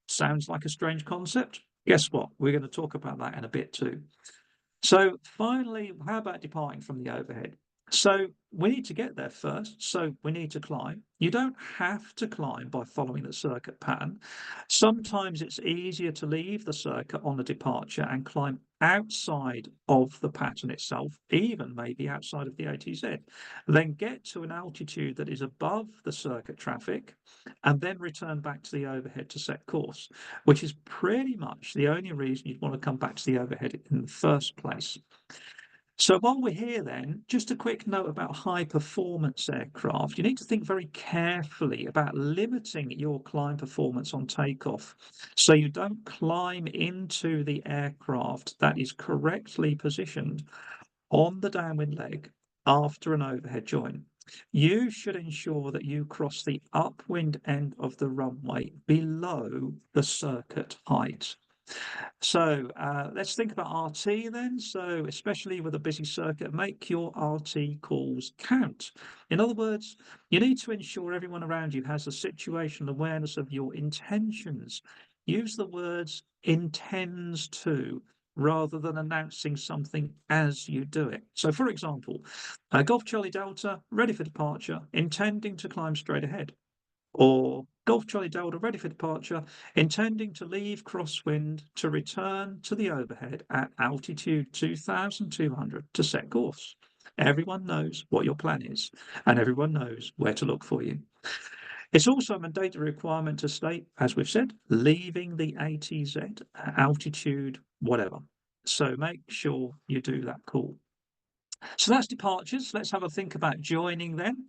Sounds like a strange concept? Guess what? We're going to talk about that in a bit too. So finally, how about departing from the overhead? So we need to get there first, so we need to climb. You don't have to climb by following the circuit pattern. Sometimes it's easier to leave the circuit on the departure and climb outside of the pattern itself, even maybe outside of the ATZ, then get to an altitude that is above the circuit traffic, and then return back to the overhead to set course, which is pretty much the only reason you'd want to come back to the overhead in the first place. So while we're here then, just a quick note about high performance aircraft. You need to think very carefully about limiting your climb performance on takeoff so you don't climb into the aircraft that is correctly positioned on the downwind leg after an overhead join, you should ensure that you cross the upwind end of the runway below the circuit height. So let's think about RT then. So especially with a busy circuit, make your RT calls count. In other words, you need to ensure everyone around you has a situational awareness of your intentions. Use the words intends to rather than announcing something as you do it. So for example, Golf Charlie Delta, ready for departure, intending to climb straight ahead. Or Golf Charlie Delta, ready for departure, intending to leave crosswind to return to the overhead at altitude 2,200 to set course. Everyone knows what your plan is, and everyone knows where to look for you. It's also a mandatory requirement to state, as we've said, leaving the ATZ at altitude whatever. So make sure you do that call. So that's departures. Let's have a think about joining then.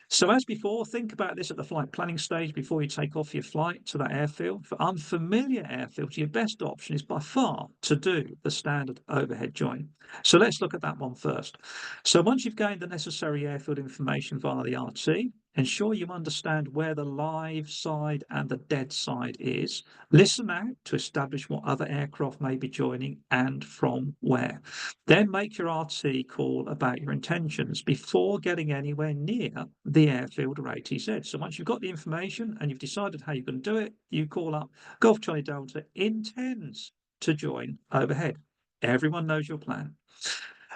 So as before, think about this at the flight planning stage before you take off your flight to that airfield. For unfamiliar airfields, your best option is by far to do the standard overhead join. So let's look at that one first. So once you've gained the necessary airfield information via the RT, ensure you understand where the live side and the dead side is. Listen out to establish what other aircraft may be joining and from where. Then make your RT call about your intentions before getting anywhere near the airfield or ATZ. So once you've got the information and you've decided how you're going to do it, you call up Golf Charlie Delta intends to join overhead. Everyone knows your plan.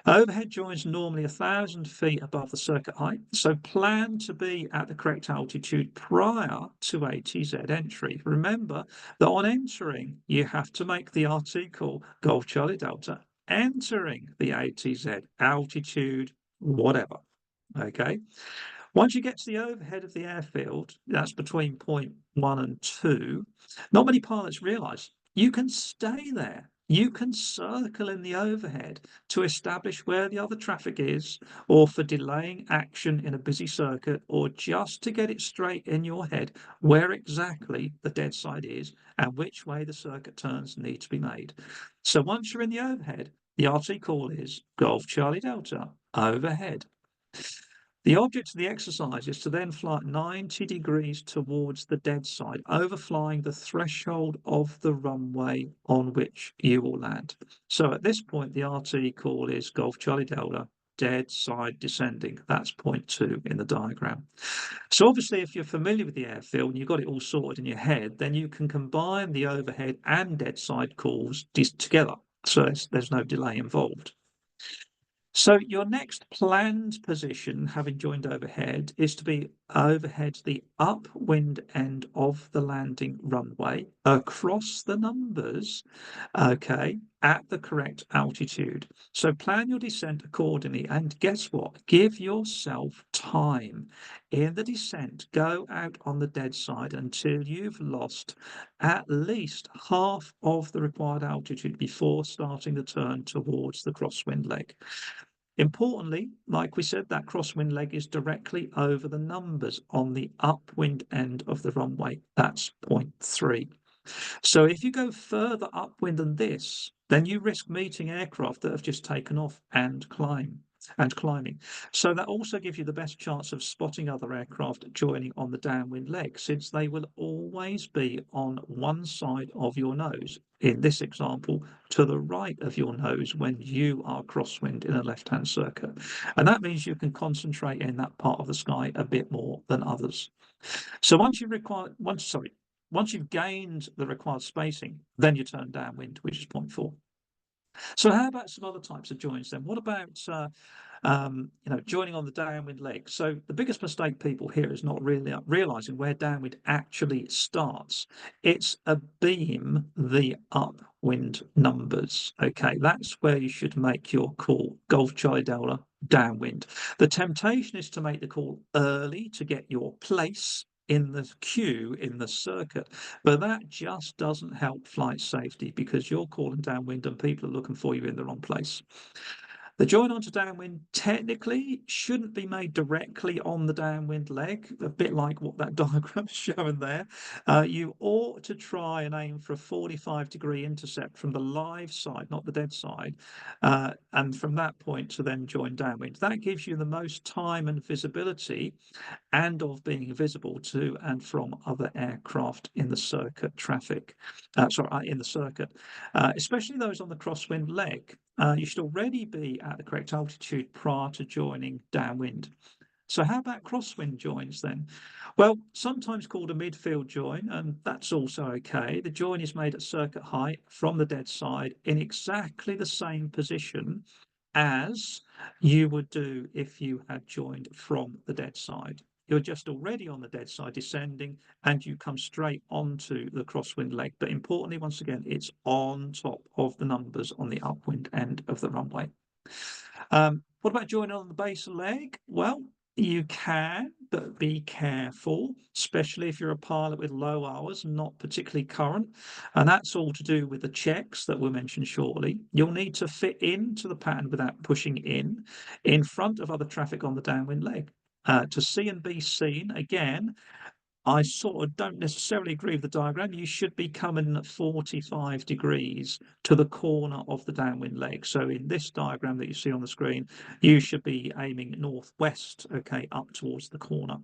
Overhead joins normally 1,000 feet above the circuit height, so plan to be at the correct altitude prior to ATZ entry. Remember that on entering, you have to make the RT call Golf Charlie Delta entering the ATZ altitude, whatever. Okay. Once you get to the overhead of the airfield, that's between point 1 and 2, not many pilots realise you can stay there. You can circle in the overhead to establish where the other traffic is, or for delaying action in a busy circuit, or just to get it straight in your head where exactly the dead side is and which way the circuit turns need to be made. So once you're in the overhead, the RT call is Golf Charlie Delta overhead. The object of the exercise is to then fly 90 degrees towards the dead side, overflying the threshold of the runway on which you will land. So at this point, the RT call is Golf Charlie Delta, dead side descending. That's point 2 in the diagram. So obviously, if you're familiar with the airfield and you've got it all sorted in your head, then you can combine the overhead and dead side calls together. So there's no delay involved. So your next planned position, having joined overhead, is to be overhead the upwind end of the landing runway across the numbers, okay, at the correct altitude. So plan your descent accordingly, and guess what? Give yourself time. In the descent, go out on the dead side until you've lost at least half of the required altitude before starting the turn towards the crosswind leg. Importantly, like we said, that crosswind leg is directly over the numbers on the upwind end of the runway. That's point 3. So if you go further upwind than this, then you risk meeting aircraft that have just taken off and climbing. So that also gives you the best chance of spotting other aircraft joining on the downwind leg, since they will always be on one side of your nose. In this example, to the right of your nose when you are crosswind in a left-hand circuit. And that means you can concentrate in that part of the sky a bit more than others. So once you've gained the required spacing, then you turn downwind, which is point 4. So how about some other types of joins then? What about joining on the downwind leg? So the biggest mistake people here is not really realizing where downwind actually starts. It's abeam the upwind numbers. Okay, that's where you should make your call. Golf Charlie Delta downwind. The temptation is to make the call early to get your place in the queue in the circuit, but that just doesn't help flight safety because you're calling downwind and people are looking for you in the wrong place. The join onto downwind technically shouldn't be made directly on the downwind leg, a bit like what that diagram is showing there. You ought to try and aim for a 45-degree intercept from the live side, not the dead side, and from that point to then join downwind. That gives you the most time and visibility and of being visible to and from other aircraft in the circuit traffic, in the circuit, especially those on the crosswind leg. You should already be at the correct altitude prior to joining downwind. So how about crosswind joins then? Well, sometimes called a midfield join, and that's also okay. The join is made at circuit height from the dead side in exactly the same position as you would do if you had joined from the dead side. You're just already on the dead side descending and you come straight onto the crosswind leg. But importantly, once again, it's on top of the numbers on the upwind end of the runway. What about joining on the base leg? Well, you can, but be careful, especially if you're a pilot with low hours, not particularly current. And that's all to do with the checks that we'll mention shortly. You'll need to fit into the pattern without pushing in front of other traffic on the downwind leg. To see and be seen, again, I sort of don't necessarily agree with the diagram. You should be coming at 45 degrees to the corner of the downwind leg. So in this diagram that you see on the screen, you should be aiming northwest, okay, up towards the corner.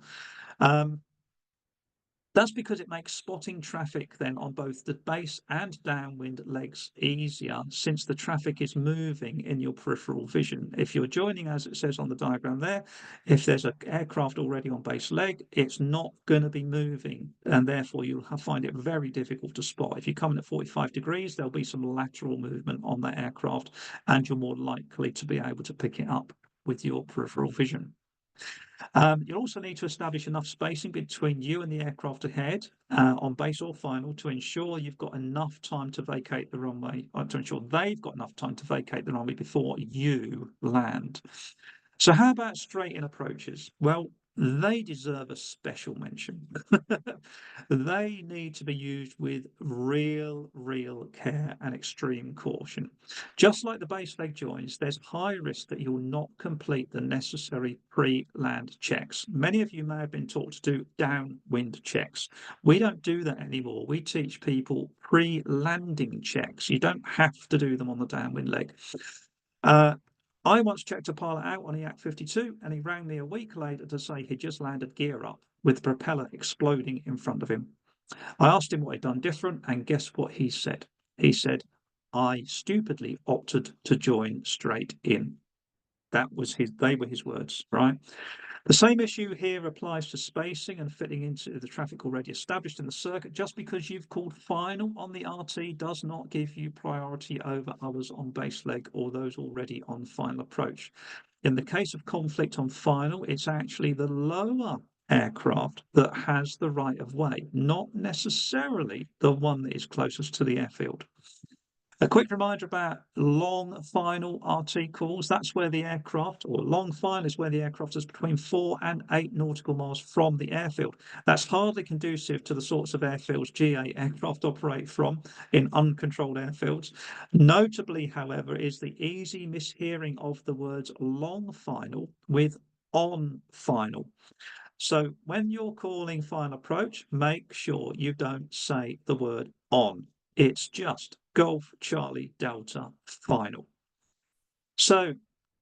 That's because it makes spotting traffic then on both the base and downwind legs easier, since the traffic is moving in your peripheral vision. If you're joining, as it says on the diagram there, if there's an aircraft already on base leg, it's not going to be moving, and therefore you'll find it very difficult to spot. If you come in at 45 degrees, there'll be some lateral movement on that aircraft, and you're more likely to be able to pick it up with your peripheral vision. You'll also need to establish enough spacing between you and the aircraft ahead on base or final to ensure you've got enough time to vacate the runway, or to ensure they've got enough time to vacate the runway before you land. So how about straight-in approaches? Well, they deserve a special mention. They need to be used with real care and extreme caution. Just like the base leg joins, there's high risk that you'll not complete the necessary pre-land checks. Many of you may have been taught to do downwind checks. We don't do that anymore. We teach people pre-landing checks. You don't have to do them on the downwind leg. I once checked a pilot out on Yak 52 and he rang me a week later to say he'd just landed gear up with the propeller exploding in front of him. I asked him what he'd done different, and guess what he said? He said, I stupidly opted to join straight in. They were his words, right? The same issue here applies to spacing and fitting into the traffic already established in the circuit. Just because you've called final on the RT does not give you priority over others on base leg or those already on final approach. In the case of conflict on final, it's actually the lower aircraft that has the right of way, not necessarily the one that is closest to the airfield. A quick reminder about long final RT calls. That's where the aircraft, or long final is where the aircraft is between 4 and 8 nautical miles from the airfield. That's hardly conducive to the sorts of airfields GA aircraft operate from in uncontrolled airfields. Notably, however, is the easy mishearing of the words long final with on final. So when you're calling final approach, make sure you don't say the word on. It's just Golf Charlie Delta final. So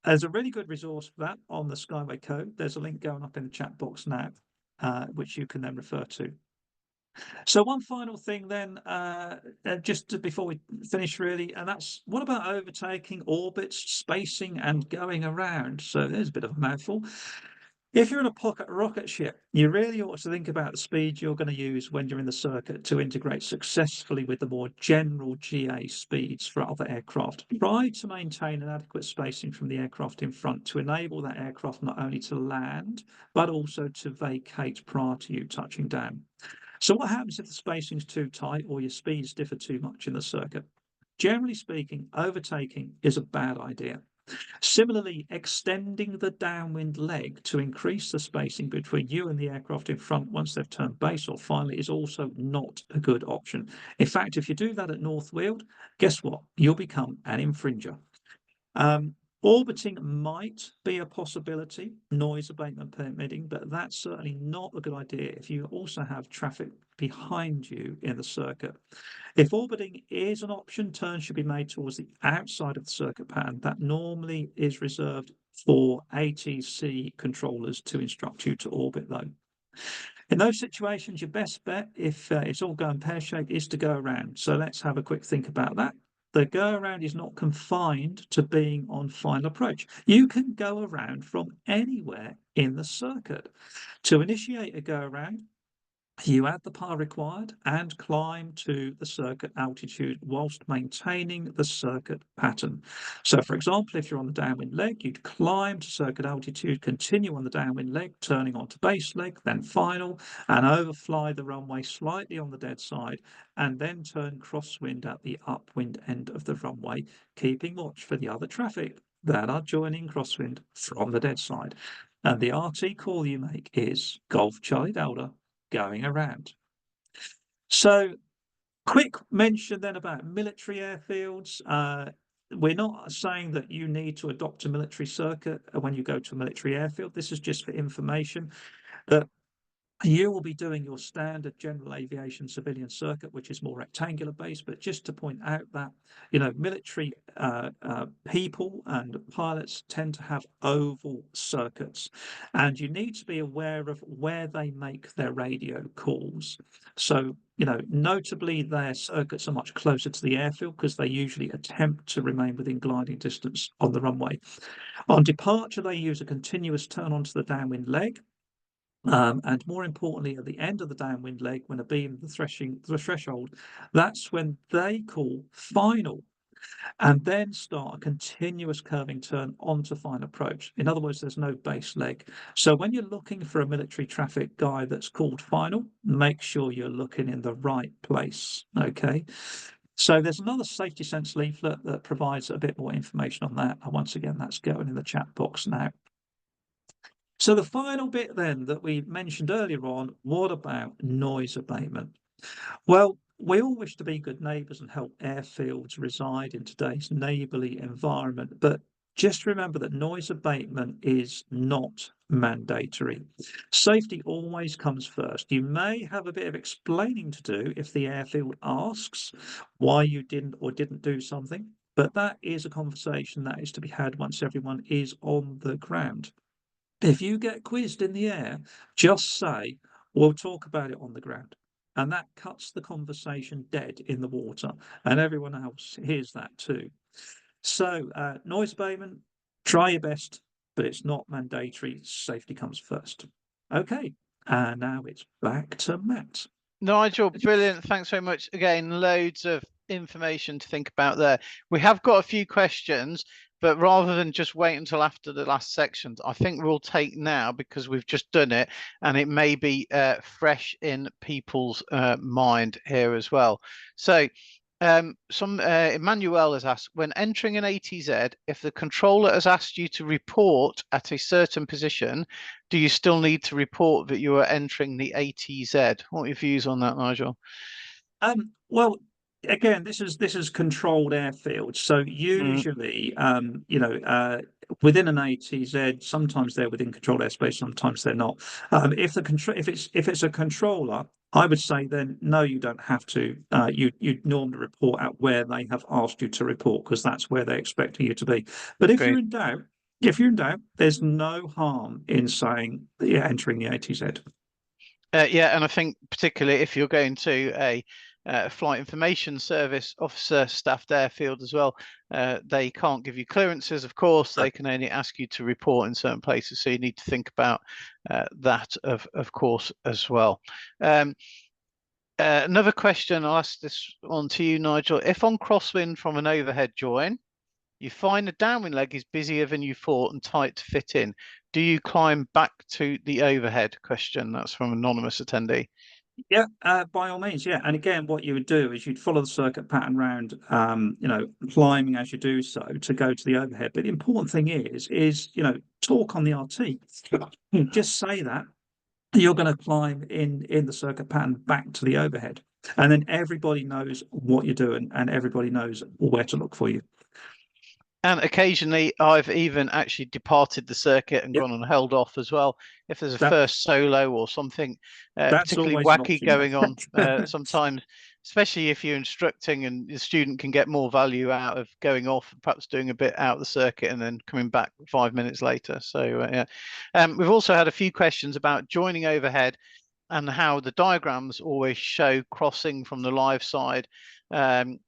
there's a really good resource for that on the Skyway Code. There's a link going up in the chat box now, which you can then refer to. So one final thing then, before we finish really, and that's what about overtaking, orbits, spacing and going around? So there's a bit of a mouthful. If you're in a pocket rocket ship, you really ought to think about the speed you're going to use when you're in the circuit to integrate successfully with the more general GA speeds for other aircraft. Try to maintain an adequate spacing from the aircraft in front to enable that aircraft not only to land, but also to vacate prior to you touching down. So what happens if the spacing's too tight or your speeds differ too much in the circuit? Generally speaking, overtaking is a bad idea. Similarly, extending the downwind leg to increase the spacing between you and the aircraft in front once they've turned base or finally is also not a good option. In fact, if you do that at North Weald, guess what? You'll become an infringer. Orbiting might be a possibility, noise abatement permitting, but that's certainly not a good idea if you also have traffic behind you in the circuit. If orbiting is an option, turns should be made towards the outside of the circuit pattern. That normally is reserved for ATC controllers to instruct you to orbit, though. In those situations, your best bet, if it's all going pear-shaped, is to go around. So let's have a quick think about that. The go around is not confined to being on final approach. You can go around from anywhere in the circuit. To initiate a go around, you add the power required and climb to the circuit altitude whilst maintaining the circuit pattern. So, for example, if you're on the downwind leg, you'd climb to circuit altitude, continue on the downwind leg, turning onto base leg, then final, and overfly the runway slightly on the dead side, and then turn crosswind at the upwind end of the runway, keeping watch for the other traffic that are joining crosswind from the dead side. And the RT call you make is Golf Charlie Delta going around. So, quick mention then about military airfields. We're not saying that you need to adopt a military circuit when you go to a military airfield. This is just for information that you will be doing your standard general aviation civilian circuit, which is more rectangular based, but just to point out that, military people and pilots tend to have oval circuits, and you need to be aware of where they make their radio calls. So, notably their circuits are much closer to the airfield because they usually attempt to remain within gliding distance on the runway. On departure, they use a continuous turn onto the downwind leg. And more importantly, at the end of the downwind leg, when a beam the threshold, that's when they call final, and then start a continuous curving turn onto fine approach. In other words, there's no base leg. So when you're looking for a military traffic guy that's called final, make sure you're looking in the right place. Okay. So there's another safety sense leaflet that provides a bit more information on that. And once again, that's going in the chat box now. So the final bit then that we mentioned earlier on, what about noise abatement? Well, we all wish to be good neighbours and help airfields reside in today's neighbourly environment, but just remember that noise abatement is not mandatory. Safety always comes first. You may have a bit of explaining to do if the airfield asks why you didn't or didn't do something, but that is a conversation that is to be had once everyone is on the ground. If you get quizzed in the air, just say, we'll talk about it on the ground. And that cuts the conversation dead in the water. And everyone else hears that too. So, noise abatement, try your best, but it's not mandatory. Safety comes first. Okay. And now it's back to Matt. Nigel, brilliant. Thanks very much. Again, loads of information to think about there. We have got a few questions, but rather than just wait until after the last sections, I think we'll take now because we've just done it and it may be fresh in people's mind here as well. So Emmanuel has asked, when entering an ATZ, if the controller has asked you to report at a certain position, do you still need to report that you are entering the ATZ? What are your views on that, Nigel? Well, again, this is controlled airfield. So usually, within an ATZ, sometimes they're within controlled airspace, sometimes they're not. If it's a controller, I would say then no, you don't have to. You normally report out where they have asked you to report because that's where they're expecting you to be. But if you're in doubt, there's no harm in saying that you're entering the ATZ. Yeah, and I think particularly if you're going to a flight information service officer staffed airfield as well, they can't give you clearances, of course. They can only ask you to report in certain places, so you need to think about that of course as well. Another question, I'll ask this one to you, Nigel. If on crosswind from an overhead join, you find the downwind leg is busier than you thought and tight to fit in, do you climb back to the overhead? Question. That's from an anonymous attendee. Yeah, by all means, yeah. And again, what you would do is you'd follow the circuit pattern round, climbing as you do so to go to the overhead. But the important thing is talk on the RT. Just say that you're going to climb in the circuit pattern back to the overhead, and then everybody knows what you're doing, and everybody knows where to look for you. And occasionally I've even actually departed the circuit and Yep, gone and held off as well. If there's a that first solo or something that's particularly always an wacky option. going on, Yeah. sometimes, especially if you're instructing and the student can get more value out of going off, perhaps doing a bit out of the circuit and then coming back 5 minutes later. So yeah, we've also had a few questions about joining overhead and how the diagrams always show crossing from the live side,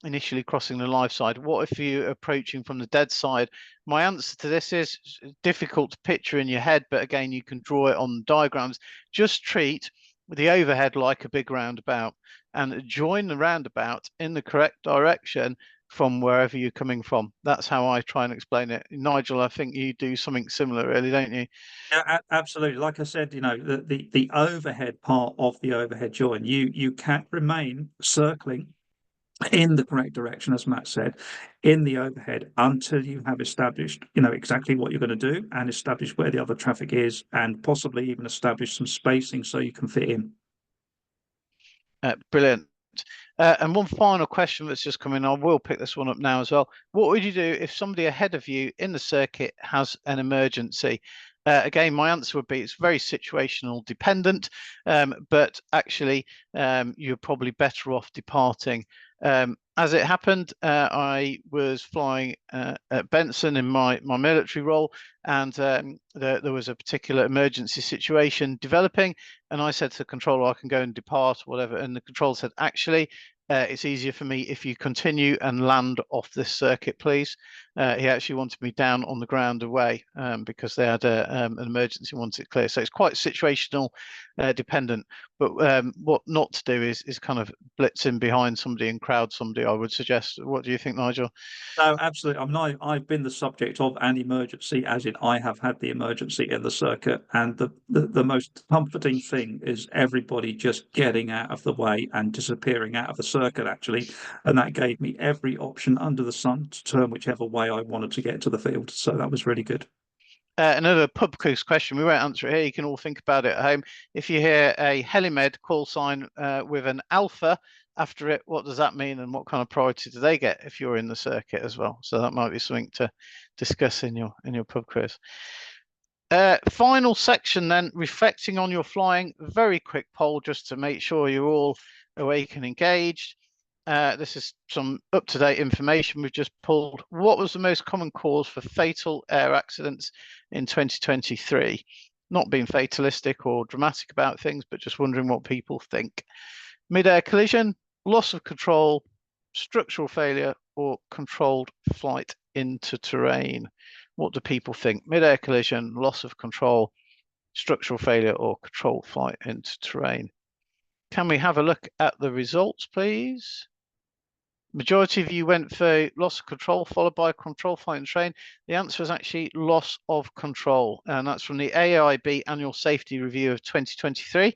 initially crossing the live side. What if you're approaching from the dead side? My answer to this is difficult to picture in your head, but again, you can draw it on diagrams. Just treat the overhead like a big roundabout and join the roundabout in the correct direction from wherever you're coming from. That's how I try and explain it. Nigel, I think you do something similar, really, don't you? Yeah, absolutely. Like I said, the overhead part of the overhead join, you can't remain circling in the correct direction, as Matt said, in the overhead until you have established, exactly what you're going to do and establish where the other traffic is, and possibly even establish some spacing so you can fit in. Brilliant. And one final question that's just come in, I will pick this one up now as well. What would you do if somebody ahead of you in the circuit has an emergency? Again, my answer would be it's very situational dependent, but actually you're probably better off departing. As it happened, I was flying at Benson in my military role, and there was a particular emergency situation developing, and I said to the controller, I can go and depart, whatever. And the controller said, actually, it's easier for me if you continue and land off this circuit, please. He actually wanted me down on the ground away because they had an emergency, wanted it clear. So it's quite situational dependent. But what not to do is kind of blitz in behind somebody and crowd somebody, I would suggest. What do you think, Nigel? No, absolutely. I've been the subject of an emergency, as in I have had the emergency in the circuit. And the most comforting thing is everybody just getting out of the way and disappearing out of the circuit, actually. And that gave me every option under the sun to turn whichever way I wanted to get to the field. So that was really good. Another pub quiz question. We won't answer it here. You can all think about it at home. If you hear a Helimed call sign with an alpha after it, what does that mean, and what kind of priority do they get if you're in the circuit as well? So that might be something to discuss in your pub quiz. Final section then, reflecting on your flying. Very quick poll just to make sure you're all awake and engaged. This is some up-to-date information we've just pulled. What was the most common cause for fatal air accidents in 2023? Not being fatalistic or dramatic about things, but just wondering what people think. Mid-air collision, loss of control, structural failure, or controlled flight into terrain. What do people think? Mid-air collision, loss of control, structural failure, or controlled flight into terrain? Can we have a look at the results, please? Majority of you went for loss of control, followed by control flight and train. The answer is actually loss of control, and that's from the AIB Annual Safety Review of 2023.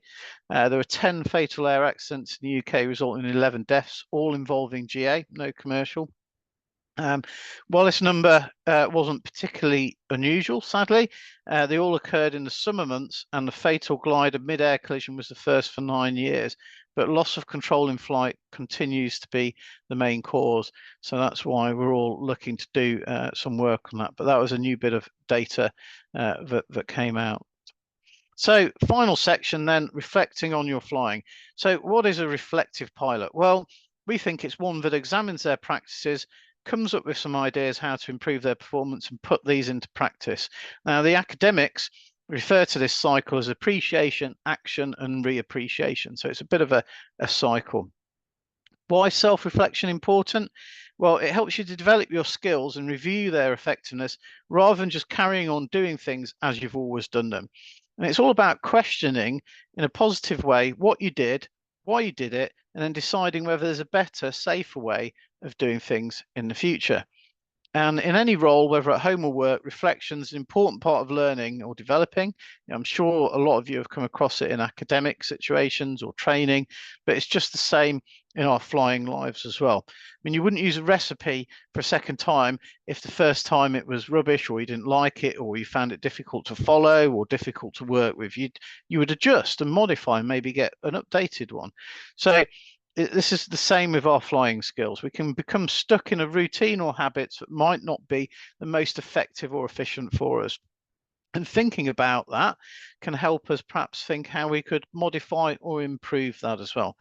There were 10 fatal air accidents in the UK, resulting in 11 deaths, all involving GA, no commercial. While this number wasn't particularly unusual, sadly, they all occurred in the summer months, and the fatal glider mid-air collision was the first for 9 years. But loss of control in flight continues to be the main cause. So that's why we're all looking to do some work on that. But that was a new bit of data that came out. So final section then, reflecting on your flying. So what is a reflective pilot? Well, we think it's one that examines their practices, comes up with some ideas how to improve their performance and put these into practice. Now, the academics refer to this cycle as appreciation, action, and reappreciation. So it's a bit of a cycle. Why is self-reflection important? Well, it helps you to develop your skills and review their effectiveness rather than just carrying on doing things as you've always done them. And it's all about questioning in a positive way what you did, why you did it, and then deciding whether there's a better, safer way of doing things in the future. And in any role, whether at home or work, reflection is an important part of learning or developing. I'm sure a lot of you have come across it in academic situations or training, but it's just the same in our flying lives as well. I mean, you wouldn't use a recipe for a second time if the first time it was rubbish, or you didn't like it, or you found it difficult to follow or difficult to work with. You would adjust and modify and maybe get an updated one. So this is the same with our flying skills. We can become stuck in a routine or habits that might not be the most effective or efficient for us. And thinking about that can help us perhaps think how we could modify or improve that as well.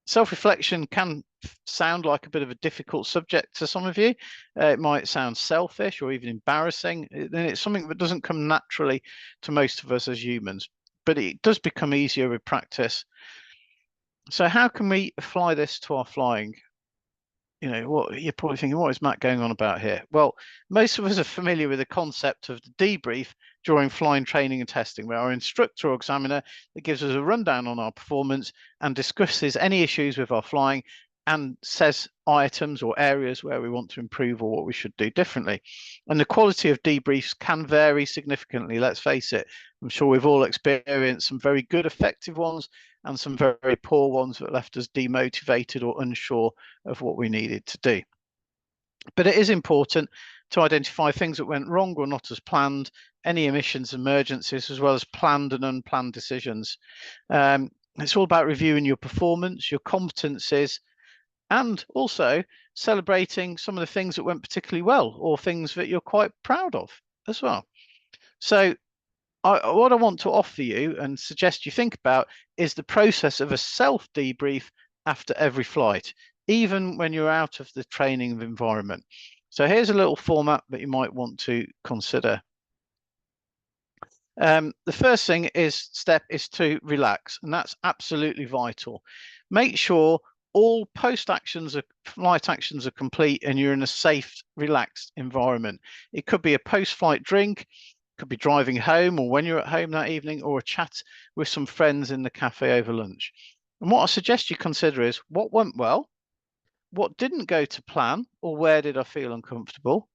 Self-reflection can sound like a bit of a difficult subject to some of you. It might sound selfish or even embarrassing. And it's something that doesn't come naturally to most of us as humans, but it does become easier with practice. So how can we apply this to our flying? You know, what you're probably thinking, what is Matt going on about here? Well, most of us are familiar with the concept of the debrief during flying training and testing, where our instructor or examiner that gives us a rundown on our performance and discusses any issues with our flying and says items or areas where we want to improve or what we should do differently. And the quality of debriefs can vary significantly, let's face it. I'm sure we've all experienced some very good, effective ones and some very, very poor ones that left us demotivated or unsure of what we needed to do. But it is important to identify things that went wrong or not as planned, any emissions, emergencies, as well as planned and unplanned decisions. It's all about reviewing your performance, your competencies, and also celebrating some of the things that went particularly well or things that you're quite proud of as well. So what I want to offer you and suggest you think about is the process of a self debrief after every flight, even when you're out of the training environment. So here's a little format that you might want to consider. The first step is to relax, and that's absolutely vital. Make sure all flight actions are complete and you're in a safe, relaxed environment. It could be a post-flight drink, could be driving home or when you're at home that evening, or a chat with some friends in the cafe over lunch. And what I suggest you consider is what went well, what didn't go to plan, or where did I feel uncomfortable?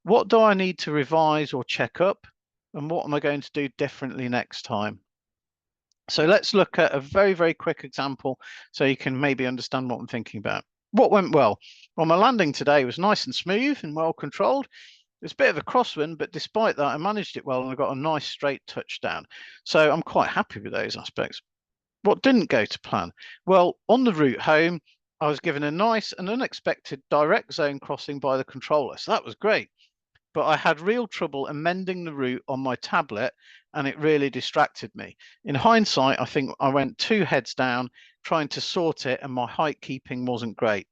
What do I need to revise or check up? And what am I going to do differently next time? So let's look at a very, very quick example so you can maybe understand what I'm thinking about. What went well? Well, my landing today was nice and smooth and well controlled. It was a bit of a crosswind, but despite that, I managed it well and I got a nice straight touchdown. So I'm quite happy with those aspects. What didn't go to plan? Well, on the route home, I was given a nice and unexpected direct zone crossing by the controller. So that was great. But I had real trouble amending the route on my tablet and it really distracted me. In hindsight, I think I went 2 heads down trying to sort it and my height keeping wasn't great.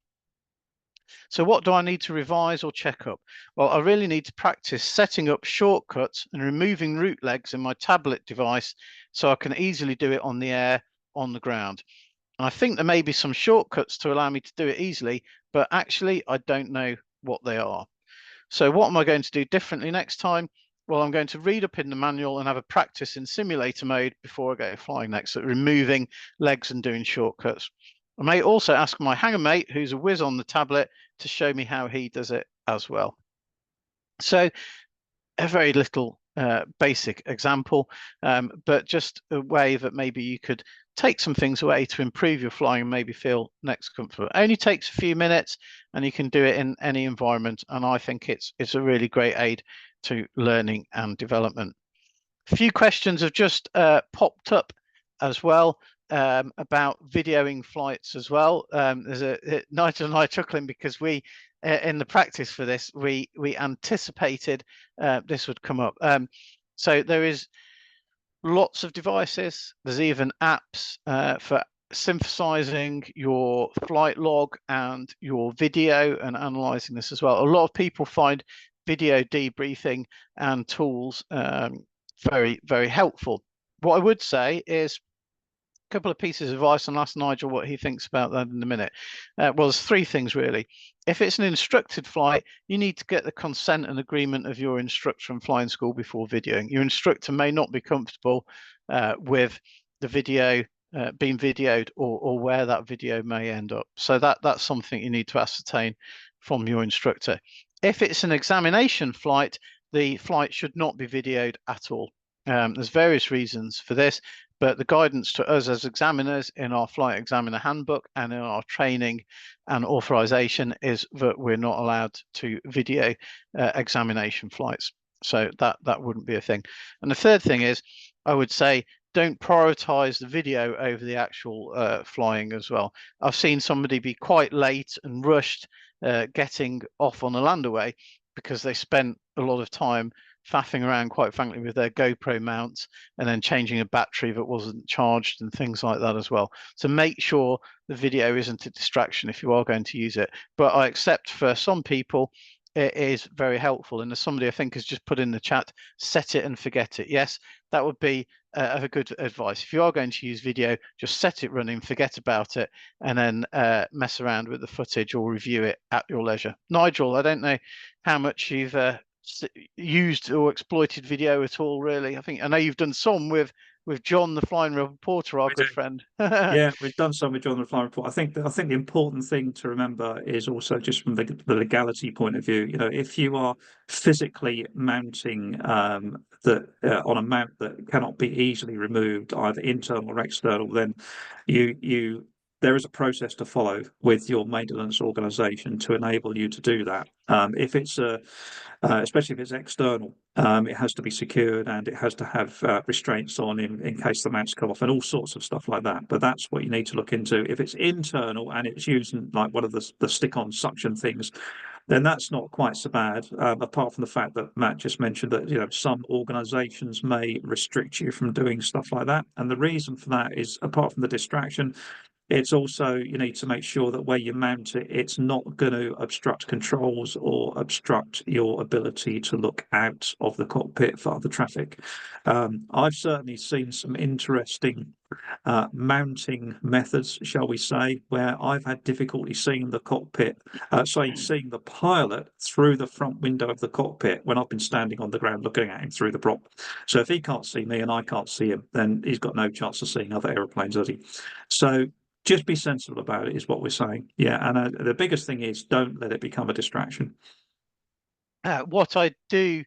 So what do I need to revise or check up? Well, I really need to practice setting up shortcuts and removing route legs in my tablet device so I can easily do it on the air, on the ground. And I think there may be some shortcuts to allow me to do it easily, but actually I don't know what they are. So what am I going to do differently next time? Well, I'm going to read up in the manual and have a practice in simulator mode before I go flying next, so removing legs and doing shortcuts. I may also ask my hangar mate, who's a whiz on the tablet, to show me how he does it as well. So a very little basic example, but just a way that maybe you could take some things away to improve your flying and maybe feel next comfortable. It only takes a few minutes and you can do it in any environment. And I think it's a really great aid to learning and development. A few questions have just popped up as well about videoing flights as well. Nigel and I are chuckling because we, in the practice for this, we anticipated this would come up. So there is lots of devices. There's even apps for synthesizing your flight log and your video and analyzing this as well. A lot of people find video debriefing and tools very, very helpful. What I would say is a couple of pieces of advice, and ask Nigel what he thinks about that in a minute. Well, there's 3 things really. If it's an instructed flight, you need to get the consent and agreement of your instructor and flying school before videoing. Your instructor may not be comfortable with the video being videoed or where that video may end up. So that's something you need to ascertain from your instructor. If it's an examination flight, the flight should not be videoed at all. There's various reasons for this, but the guidance to us as examiners in our flight examiner handbook and in our training and authorization is that we're not allowed to video examination flights. So that wouldn't be a thing. And the third thing is, I would say, don't prioritize the video over the actual flying as well. I've seen somebody be quite late and rushed getting off on a landaway because they spent a lot of time faffing around, quite frankly, with their GoPro mounts and then changing a battery that wasn't charged and things like that as well. So make sure the video isn't a distraction if you are going to use it. But I accept for some people, it is very helpful. And as somebody I think has just put in the chat, set it and forget it. Yes, that would be a good advice. If you are going to use video, just set it running, forget about it, and then mess around with the footage or review it at your leisure. Nigel, I don't know how much you've used or exploited video at all, really. I know you've done some with John, the flying reporter, our good friend. Yeah, we've done some with John the Flying Report. I think the important thing to remember is also just from the legality point of view. If you are physically mounting on a mount that cannot be easily removed, either internal or external, then there is a process to follow with your maintenance organisation to enable you to do that. If it's especially if it's external, it has to be secured and it has to have restraints on in case the mounts come off and all sorts of stuff like that. But that's what you need to look into. If it's internal and it's using like one of the stick-on suction things, then that's not quite so bad, apart from the fact that Matt just mentioned that some organisations may restrict you from doing stuff like that. And the reason for that is, apart from the distraction, it's also you need to make sure that where you mount it, it's not going to obstruct controls or obstruct your ability to look out of the cockpit for other traffic. I've certainly seen some interesting mounting methods, shall we say, where I've had difficulty seeing the cockpit, seeing the pilot through the front window of the cockpit when I've been standing on the ground looking at him through the prop. So if he can't see me and I can't see him, then he's got no chance of seeing other aeroplanes, does he? So just be sensible about it is what we're saying. Yeah, and the biggest thing is don't let it become a distraction. What I do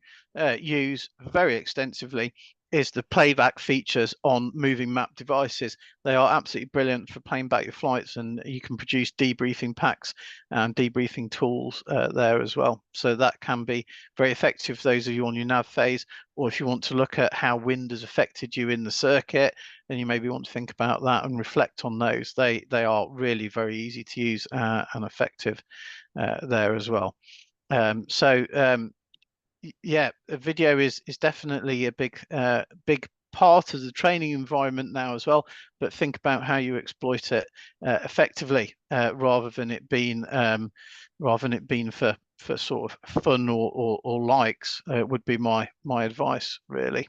use very extensively is the playback features on moving map devices. They are absolutely brilliant for playing back your flights, and you can produce debriefing packs and debriefing tools there as well. So that can be very effective for those of you on your nav phase, or if you want to look at how wind has affected you in the circuit, then you maybe want to think about that and reflect on those. They are really very easy to use and effective there as well. Yeah, video is definitely a big part of the training environment now as well. But think about how you exploit it effectively, rather than it being for sort of fun or likes. Would be my advice, really.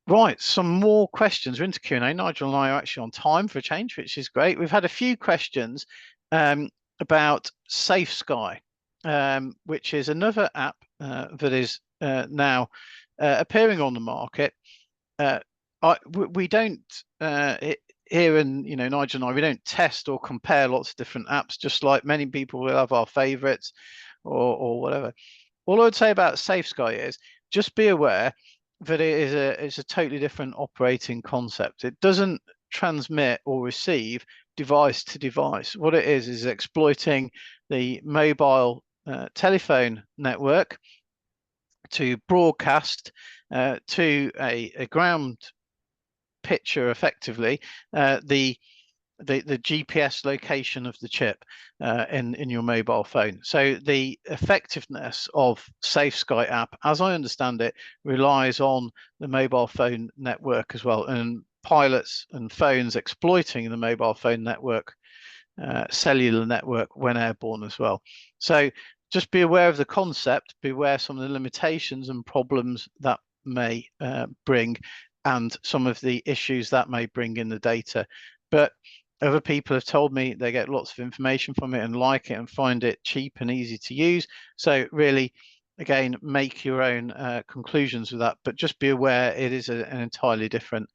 Right, some more questions. We're into Q&A. Nigel and I are actually on time for a change, which is great. We've had a few questions about Safe Sky, which is another app that is now appearing on the market. We don't here, and Nigel and I, we don't test or compare lots of different apps. Just like many people will have our favourites or whatever. All I would say about Safe Sky is just be aware that it's a totally different operating concept. It doesn't transmit or receive device to device. What it is exploiting the mobile telephone network to broadcast to a ground picture, effectively, the GPS location of the chip in your mobile phone. So the effectiveness of Safe Sky app, as I understand it, relies on the mobile phone network as well, and pilots and phones exploiting the mobile phone network, cellular network, when airborne as well. So just be aware of the concept, be aware of some of the limitations and problems that may bring, and some of the issues that may bring in the data. But other people have told me they get lots of information from it and like it and find it cheap and easy to use. So really, again, make your own conclusions with that, but just be aware it is an entirely different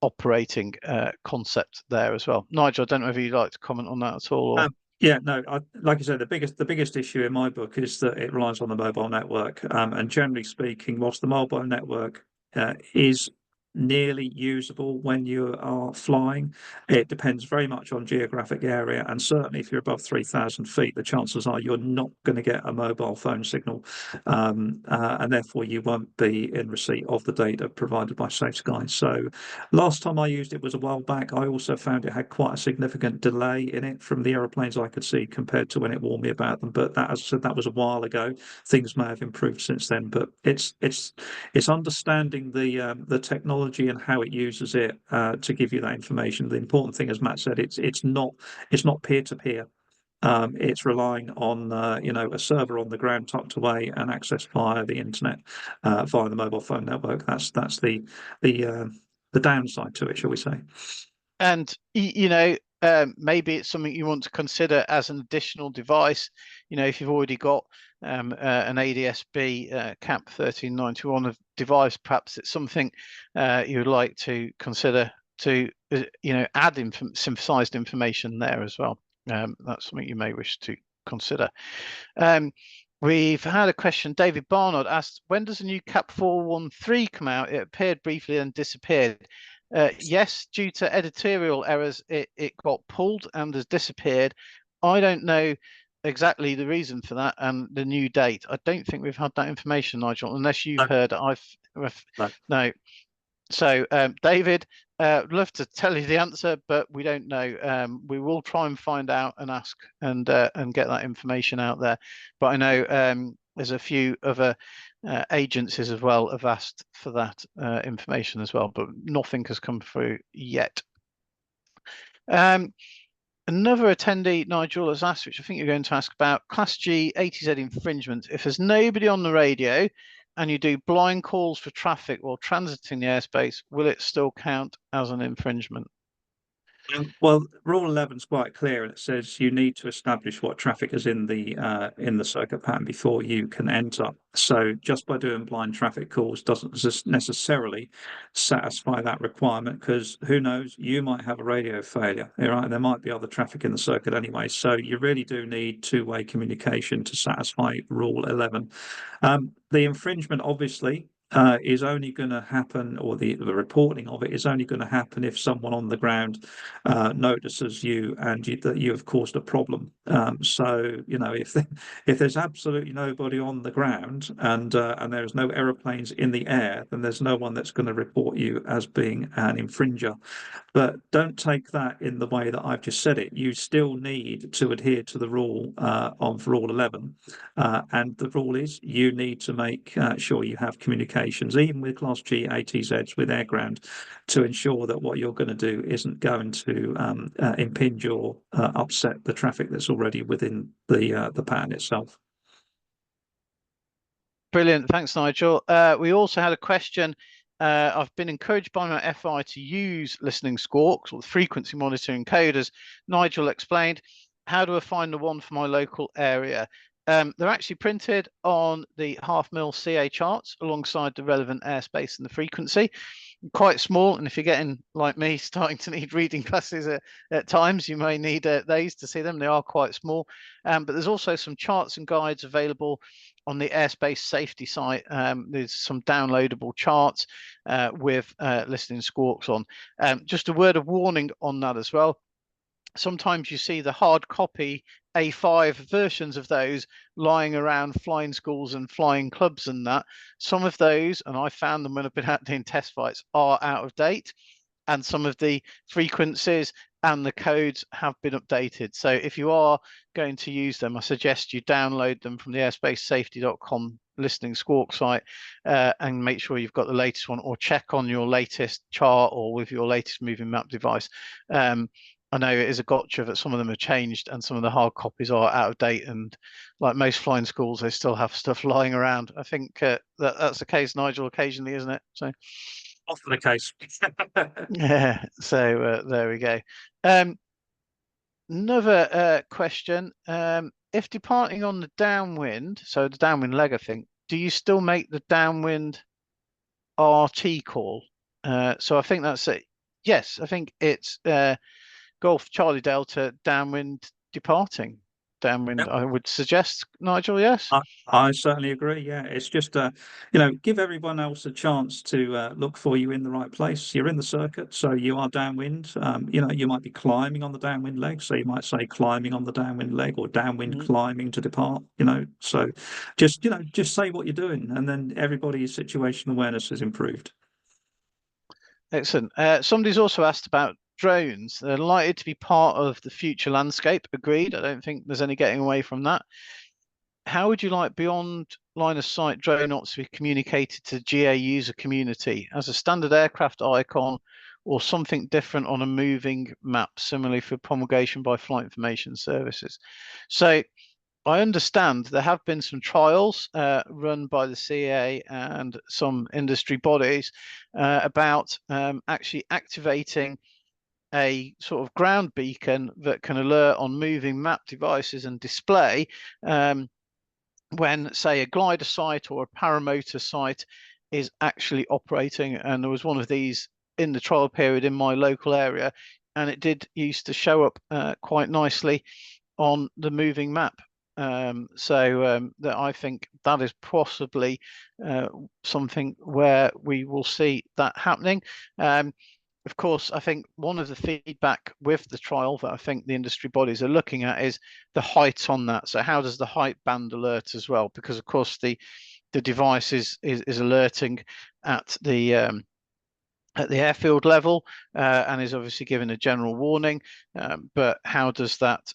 operating concept there as well. Nigel, I don't know if you'd like to comment on that at all. Or... Yeah, no, like I said, the biggest issue in my book is that it relies on the mobile network. And generally speaking, whilst the mobile network is nearly usable when you are flying. It depends very much on geographic area, and certainly if you're above 3,000 feet, the chances are you're not going to get a mobile phone signal, and therefore you won't be in receipt of the data provided by SafeSky. So last time I used it was a while back. I also found it had quite a significant delay in it from the aeroplanes I could see compared to when it warned me about them. But that, as I said, that was a while ago. Things may have improved since then, but it's understanding the technology and how it uses it to give you that information. The important thing, as Matt said, it's not peer to peer. It's relying on a server on the ground tucked away and access via the internet, via the mobile phone network. That's the downside to it, shall we say? And maybe it's something you want to consider as an additional device. If you've already got an ADS-B CAP 1391 device, perhaps it's something you would like to consider to add synthesized information there as well. That's something you may wish to consider. We've had a question. David Barnard asked, when does a new CAP 413 come out? It appeared briefly and disappeared. Yes, due to editorial errors, it got pulled and has disappeared. I don't know exactly the reason for that and the new date. I don't think we've had that information, Nigel, unless you've heard. No. So, David, love to tell you the answer, but we don't know. We will try and find out and ask and get that information out there. But I know there's a few other agencies as well have asked for that information as well, but nothing has come through yet. Another attendee, Nigel, has asked, which I think you're going to ask about, Class G ATZ infringement. If there's nobody on the radio and you do blind calls for traffic while transiting the airspace, will it still count as an infringement? Well, Rule 11 is quite clear, and it says you need to establish what traffic is in the circuit pattern before you can enter. So just by doing blind traffic calls doesn't necessarily satisfy that requirement, because who knows, you might have a radio failure. Right? There might be other traffic in the circuit anyway. So you really do need two-way communication to satisfy Rule 11. The infringement, obviously, is only going to happen, or the reporting of it is only going to happen if someone on the ground notices you and that you have caused a problem. So if there's absolutely nobody on the ground and there's no aeroplanes in the air, then there's no one that's going to report you as being an infringer. But don't take that in the way that I've just said it. You still need to adhere to the rule of Rule 11. And the rule is you need to make sure you have communications, even with Class G ATZs with air ground, to ensure that what you're going to do isn't going to impinge or upset the traffic that's already within the pattern itself. Brilliant. Thanks, Nigel. We also had a question. I've been encouraged by my FI to use listening squawks or frequency monitoring coders. Nigel explained, how do I find the one for my local area? They're actually printed on the 0.5 mil CA charts alongside the relevant airspace and the frequency. Quite small, and if you're getting, like me, starting to need reading glasses at times, you may need these to see them. They are quite small, but there's also some charts and guides available on the airspace safety site. There's some downloadable charts with listening squawks on. Just a word of warning on that as well. Sometimes you see the hard copy A5 versions of those lying around flying schools and flying clubs and that. Some of those, and I found them when I've been out doing test flights, are out of date, and some of the frequencies and the codes have been updated. So if you are going to use them, I suggest you download them from the airspacesafety.com listening squawk site and make sure you've got the latest one, or check on your latest chart or with your latest moving map device. I know it is a gotcha that some of them have changed and some of the hard copies are out of date, and like most flying schools, they still have stuff lying around. I think that's the case, Nigel, occasionally, isn't it? So Often the case. yeah, so there we go. Another question. If departing on the downwind, so the downwind leg, I think, do you still make the downwind RT call? So I think that's it. Yes, I think it's Golf Charlie Delta downwind departing. downwind, Yep. I would suggest, Nigel, yes? I certainly agree. Yeah, it's just give everyone else a chance to look for you in the right place. You're in the circuit, so you are downwind. You might be climbing on the downwind leg, so you might say climbing on the downwind leg or downwind Mhm. climbing to depart. So just say what you're doing, and then everybody's situational awareness is improved. Excellent. Somebody's also asked about drones. They're likely to be part of the future landscape. Agreed. I don't think there's any getting away from that. How would you like beyond line of sight drone ops to be communicated to the GA user community as a standard aircraft icon or something different on a moving map, similarly for promulgation by flight information services? So I understand there have been some trials run by the CA and some industry bodies about actually activating a sort of ground beacon that can alert on moving map devices and display when, say, a glider site or a paramotor site is actually operating. And there was one of these in the trial period in my local area, and it did used to show up quite nicely on the moving map. That I think that is possibly something where we will see that happening. Of course, I think one of the feedback with the trial that I think the industry bodies are looking at is the height on that. So how does the height band alert as well? Because of course the device is alerting at the airfield level and is obviously giving a general warning. But how does that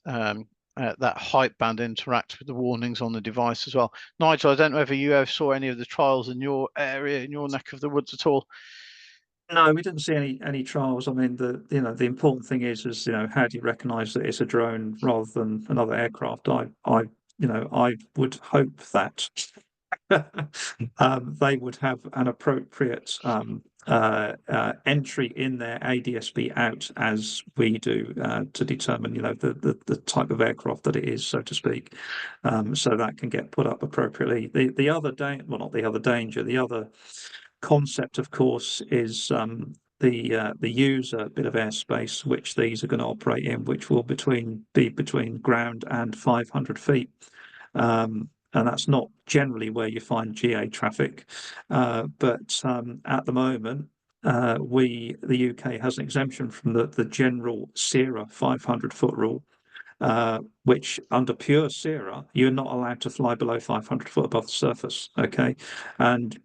that height band interact with the warnings on the device as well? Nigel, I don't know whether you ever saw any of the trials in your area, in your neck of the woods at all. No, we didn't see any trials. I mean, the important thing is how do you recognise that it's a drone rather than another aircraft? I would hope that they would have an appropriate entry in their ADSB out as we do to determine the type of aircraft that it is, so to speak, so that can get put up appropriately. The other danger, the other concept, of course, is the user bit of airspace which these are going to operate in, which will be between ground and 500 feet. And that's not generally where you find GA traffic, but at the moment, the UK has an exemption from the general CERA 500-foot rule, which under pure CERA, you're not allowed to fly below 500 foot above the surface. Okay. And,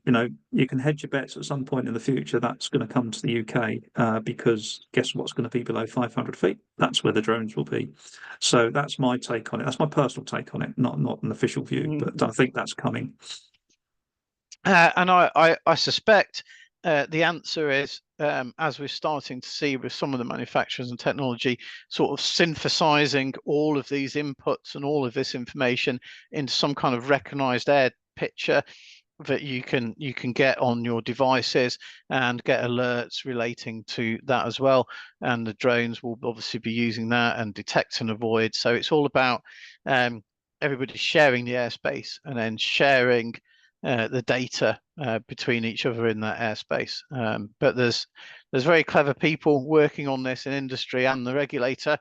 you can hedge your bets at some point in the future that's going to come to the UK because guess what's going to be below 500 feet? That's where the drones will be. So that's my take on it. That's my personal take on it, not an official view, but I think that's coming. And I suspect the answer is, as we're starting to see with some of the manufacturers and technology, sort of synthesizing all of these inputs and all of this information into some kind of recognized air picture that you can get on your devices and get alerts relating to that as well. And the drones will obviously be using that and detect and avoid. So it's all about everybody sharing the airspace and then sharing the data between each other in that airspace. But there's very clever people working on this in industry and the regulator.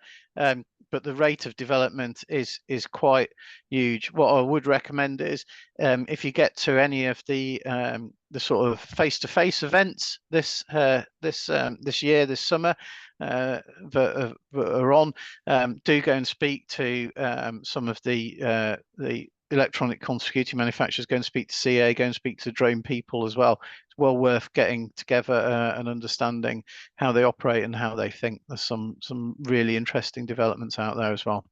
But the rate of development is quite huge. What I would recommend is if you get to any of the sort of face-to-face events this year, this summer, that are on, do go and speak to some of the electronic conspicuity manufacturers. Go and speak to CA, go and speak to drone people as well. It's well worth getting together and understanding how they operate and how they think. There's some really interesting developments out there as well.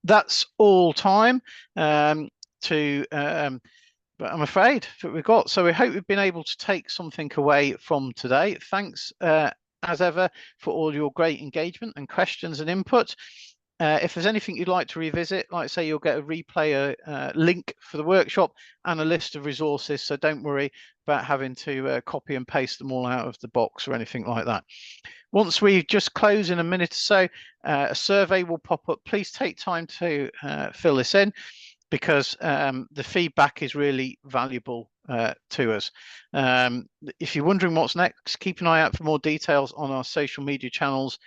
That's all time but I'm afraid that we've got. So we hope we've been able to take something away from today. Thanks as ever for all your great engagement and questions and input. If there's anything you'd like to revisit, like I say, you'll get a replay link for the workshop and a list of resources. So don't worry about having to copy and paste them all out of the box or anything like that. Once we just close in a minute or so, a survey will pop up. Please take time to fill this in, because the feedback is really valuable to us. If you're wondering what's next, keep an eye out for more details on our social media channels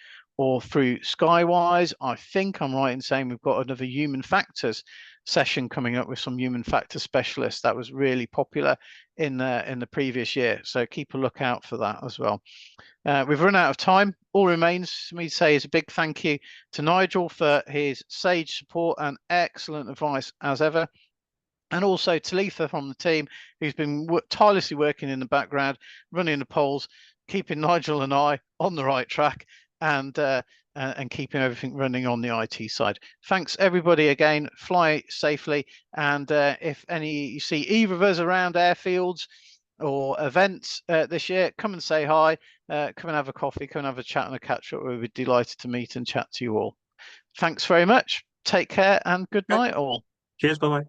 or through Skywise. I think I'm right in saying we've got another human factors session coming up with some human factor specialists. That was really popular in the previous year. So keep a lookout for that as well. We've run out of time. All remains for me to say is a big thank you to Nigel for his sage support and excellent advice as ever. And also Talitha from the team, who's been tirelessly working in the background, running the polls, keeping Nigel and I on the right track, and keeping everything running on the IT side. Thanks everybody again. Fly safely, and if you see either of us around airfields or events this year, come and say hi. Come and have a coffee. Come and have a chat and a catch up. We'll be delighted to meet and chat to you all. Thanks very much. Take care and good night all. Cheers. Bye bye.